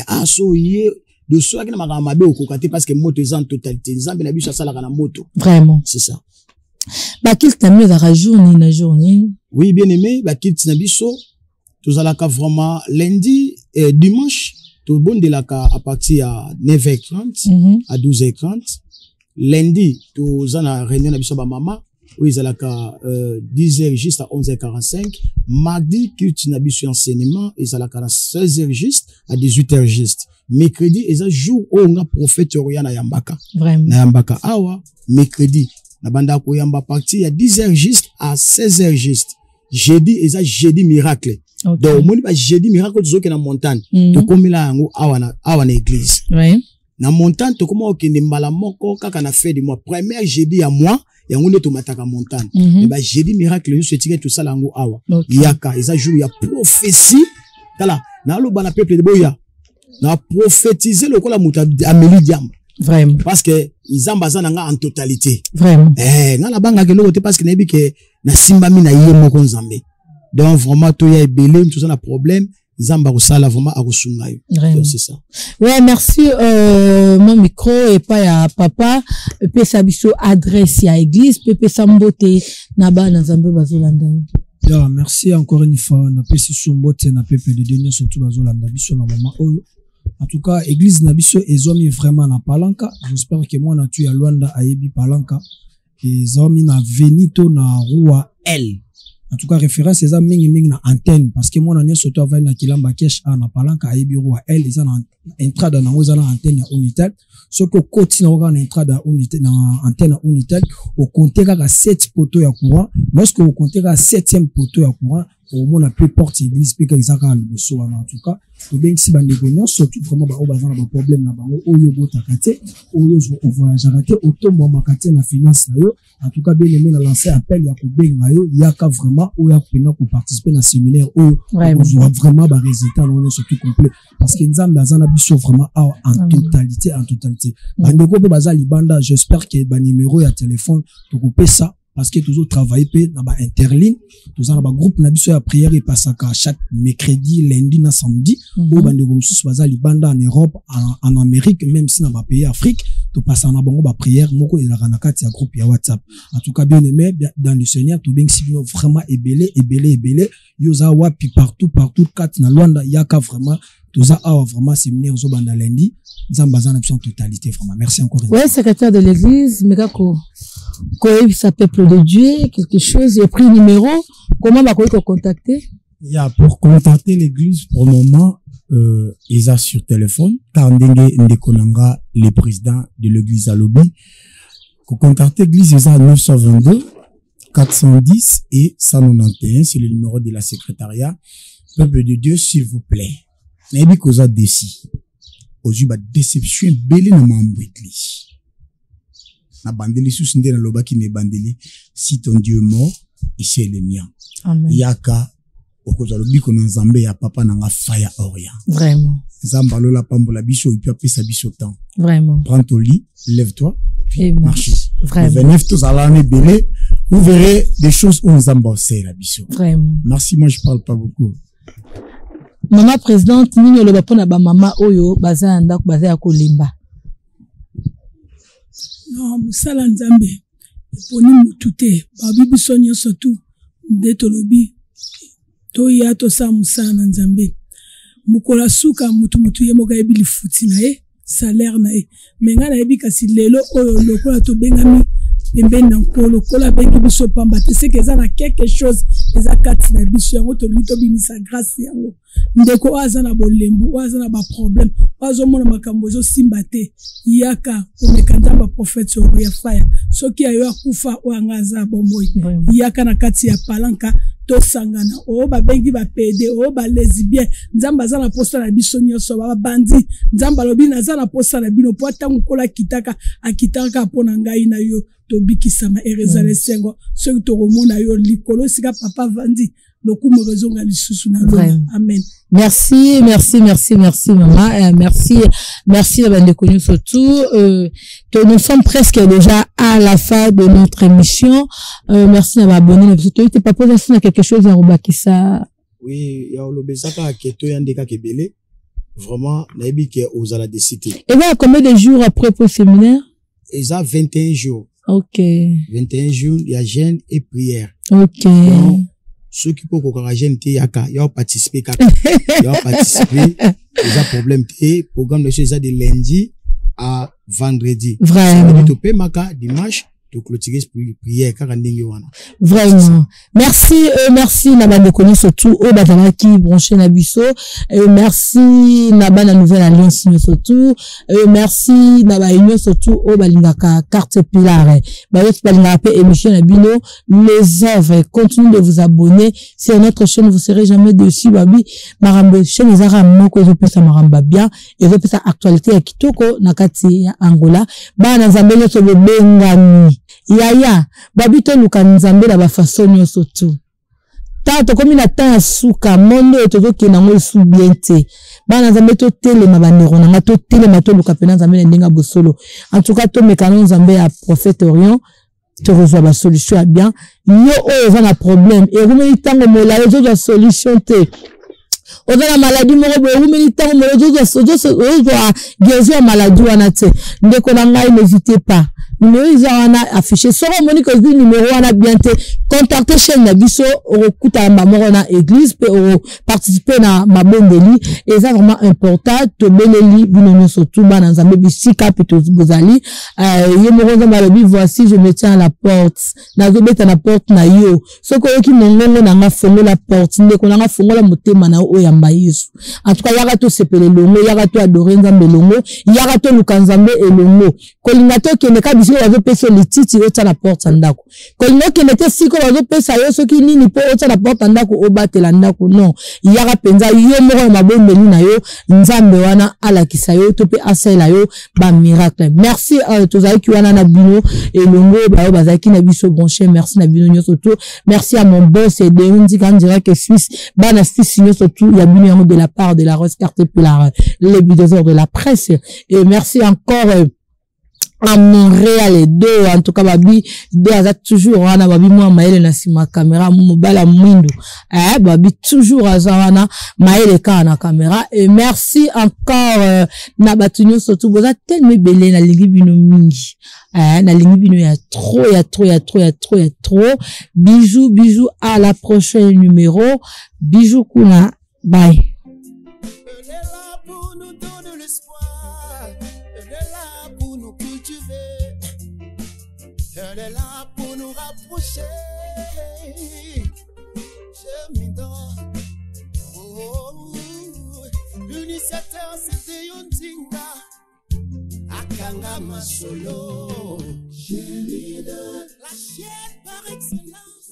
aso ye de soi qui na makama be okokate parce que moto est en totalité Nzambe na biso sala kana moto vraiment c'est ça. Bakil tamio la journée na journée. Oui, bien aimé, bakil tinabiso. Tous à la vraiment lundi et dimanche. Tout bon de la à partir à 9h30 à 12h30. Lundi, tous à la réunion nabiso ba maman. Oui, ils à la 10h juste à 11h45. Mardi, qu'il nabiso enseignement, ils à la 16h juste à 18h juste. Mercredi, ils a jour où on a prophète Oriana Yambaka. Vraiment. Na Yambaka awa, mercredi. Na banda ko yamba parti à 10h juste à 16h juste. Jeudi, ils a jeudi miracle. Okay. Donc, mon jeudi miracle, tu sais na montagne. Tu comme là, awa na église. Ouais. Na montagne, tu comme au kende mbala moko, kaka na fait du mois. Premier jeudi à moi, et on est au mataka montagne. Mais jeudi miracle, nous se tire tout ça là, awa. Yaka, ils a joué, il y a prophétie. Kala, na lo bana peuple de boya. Na prophétiser le kola muta Amélie Diam. Vraiment. Parce que ils ambazana nga en totalité. Vraiment. Nga la banga ke lo te parce que na bi ke na simba mi na yé moko nzambe. Donc vraiment to ya ebele tout ça na problème nzamba ko sala vraiment akosunga yo. C'est ça. Ouais, merci mon micro et pas ya papa pe sabiso adresse ya église pe sambote na ba na nzambe bazolanda. Yeah, merci encore une fois na pe si sombote na pepe de Dieu surtout bazolanda biso na mama oyo. En tout cas, église Nabiso ezomi vraiment na Palanka. J'espère que moi na tu ya Luanda ayebi Palanka. Ezomi na Venito na Rua L. En tout cas, référence eza mingi na antenne parce que moi na nyo soto avai na Kilamba Kesh a na Palanka ayebi Rua L eza na entrada na eza na antenne ya Unitel. Ce que côté na na entrada Unitel na antenne Unitel, au compter ka 7 poteaux ya courant. Lorsque au compter ka 7e poteau ya courant, au moins la plus porte église puis qu'ils a le so en tout cas to bien si bande gonyo surtout vraiment ba bazana ba problème na bango oyo botakate oyo voyage raté otombo makate na finance na yo en tout cas bien aimé na lancer appel ya ko benga yo yaka vraiment oyo akupena ko participer na séminaire oyo on vraiment ba résultat non surtout complet parce que nzambe azana biso vraiment en totalité bande ko bazali banda j'espère que ba numéro ya téléphone to couper ça parce que toujours travailler dans ba interligne toujours dans ba groupe na biso ya prière et passaka chaque mercredi lundi na samedi ou bande ko mususu bazali banda en Europe en Amérique même si na ba pays Afrique to passa na bango ba prière moko ezaka na kati ya groupe ya WhatsApp en tout cas bien aimé dans le Seigneur to bien si vraiment ebele yoza wapi partout kati na Luanda yaka vraiment tout ça a vraiment séminaire zo banda lundi nzambazana en totalité vraiment merci encore. Ouais, secrétaire de l'église Megako ça peuple de Dieu quelque chose j'ai pris numéro comment va te contacter? Pour contacter l'église pour le moment ils a sur téléphone car ndekonanga le président de l'église à lobby pour contacter l'église ils a 922 410 et 191 c'est le numéro de la secrétariat peuple de Dieu s'il vous plaît nabi koza desi ozu ba déception belé na mambo église na bandeli sous ndé na lobaki ne bandeli si ton Dieu est mort ici le mien. Amen. Yaka okoza lobiko na nzambe ya papa na nga faya orient. Vraiment. Nzamba lola pambola biso et puis après sa biso temps. Vraiment. Prends ton lit, lève-toi et marche. Vraiment. Venez tous à l'année belé, vous verrez des choses où nzamba sait la biso. Vraiment. Merci, moi je parle pas beaucoup. Maman présidente nini loba pona ba mama oyo baza ndako baza ya kolimba. Non, musala nzambe poni mutute babi biso nyonso tu nde tolobi to ya to sa musala na nzambe mukola suka mutu ye moka yebi lifuti na ye salaire na ye menga na yebi kasi lelo oyo lokola to bengami pembeni na nkolo kola bengi biso pamba te seke eza na quelque chose eza kati na biso yango tolobi tobimisa grâce yango ndeko aza na bolembu aza na ba problème azomona makambo ezosimba te yaka komeka nzamba prophète ya fire soki ayo akufa oyo anga aza bomoi yaka na kati ya Palanka tosangana o babengi ba pede o ba lesbien nzamba aza na posta na biso nyonso ba bandi nzamba lobi naza na posta na bino po atangu kola akitaka pona ngai na yo tobikisama erezale sengo soki tokomona yo likolo sika papa vandi lokumu rezonga lisusu na amen. Merci maman, merci la bande connue surtout que nous sommes presque déjà à la fin de notre émission. Merci à m'abonner surtout tu pas poser quelque chose à Robakisa. Oui, ya olobezaka keto yandeka kebele vraiment nayebi ke ozala décider. Et là combien de jours après pour le séminaire? Eza 21 jours Ok. 21 jours, il y a jeûne et prière. Ok. Donc, ceux qui peuvent encore jeûne, il y a participer. Il y a participer. Il y a problème. Le programme de chez de lundi à vendredi. Vraiment. Dimanche. Vraiment. Merci, merci Naba de connaître surtout au Batana qui branché Nabiso. Merci Naba la nouvelle alliance surtout. Merci Naba union surtout au Balingaka carte pilar. Bayot Balingaka émission Nabino. Les œuvres, continuez de vous abonner. Sur notre chaîne, vous serez jamais dessus, babi. Marambe chaîne les arabes que je peux ça maramba bien et je peux ça actualité à Kitoko nakati Angola. Ba na zambelo so bengani. Yaya, babito luka nzambe la bafaso nyonso tu. Tato komi na tan suka mondo etoko ke nango su biente. Bana nzambe to tele mabanero na to tele mato luka pena nzambe na ndenga bosolo. En tout cas to mekano nzambe ya prophète Orion te reçoit la solution à bien. Yo o na problème et rumeli tango mola yo la solution te. Oza la maladie moko boye rumeli tango mola yo guérir maladie wana te. Ndeko na ngai n'hésitez pas. Numéro ils affiché soro monique que numéro wana bien te contacter chaîne Nabiso okuta mamorona église pe participer na mabondeli et ça vraiment important to beleli binono surtout bana nzambe bisika pito bozali yemoro malobi voici je me tiens à la porte na zobeta na porte na yo soko yoki mongongo na nga fongo la porte ndeko na nga fongo la motema na o yamba Yesu en tout cas yaka to sepele longo yaka to adorer nzambe longo yaka to lukanzambe elongo kolinga to kene ka bisiko wazo pesa lititi ota la porte ndako kolinga kene te siko wazo pesa yo soki nini po ota la porte ndako obatela ndako non yaka penza yo moko mabondeli na yo nzambe wana ala kisayo to pe asela yo ba miracle merci tozaki wana na bino elongo ba bazaki na biso branché merci na bino nyonso to merci à mon boss et de on dit quand dirait que Suisse bana Suisse nyonso to ya bino de la part de la Rose Carte Pilar les bulldozer de la presse et merci encore à Montréal et deux en tout cas babi deux azat toujours wana babi moi maele na sima caméra mobala mwindu babi toujours azana maele ka na caméra et merci encore na batunyo surtout boza tellement belé na lingi bino mingi na lingi bino ya trop bisous à la prochaine numéro bisous kuna bye. Elle est là pour nous rapprocher. Je m'endors. L'initiateur c'était Yontinga. Akanga Masolo. Chérie de la chienne par excellence.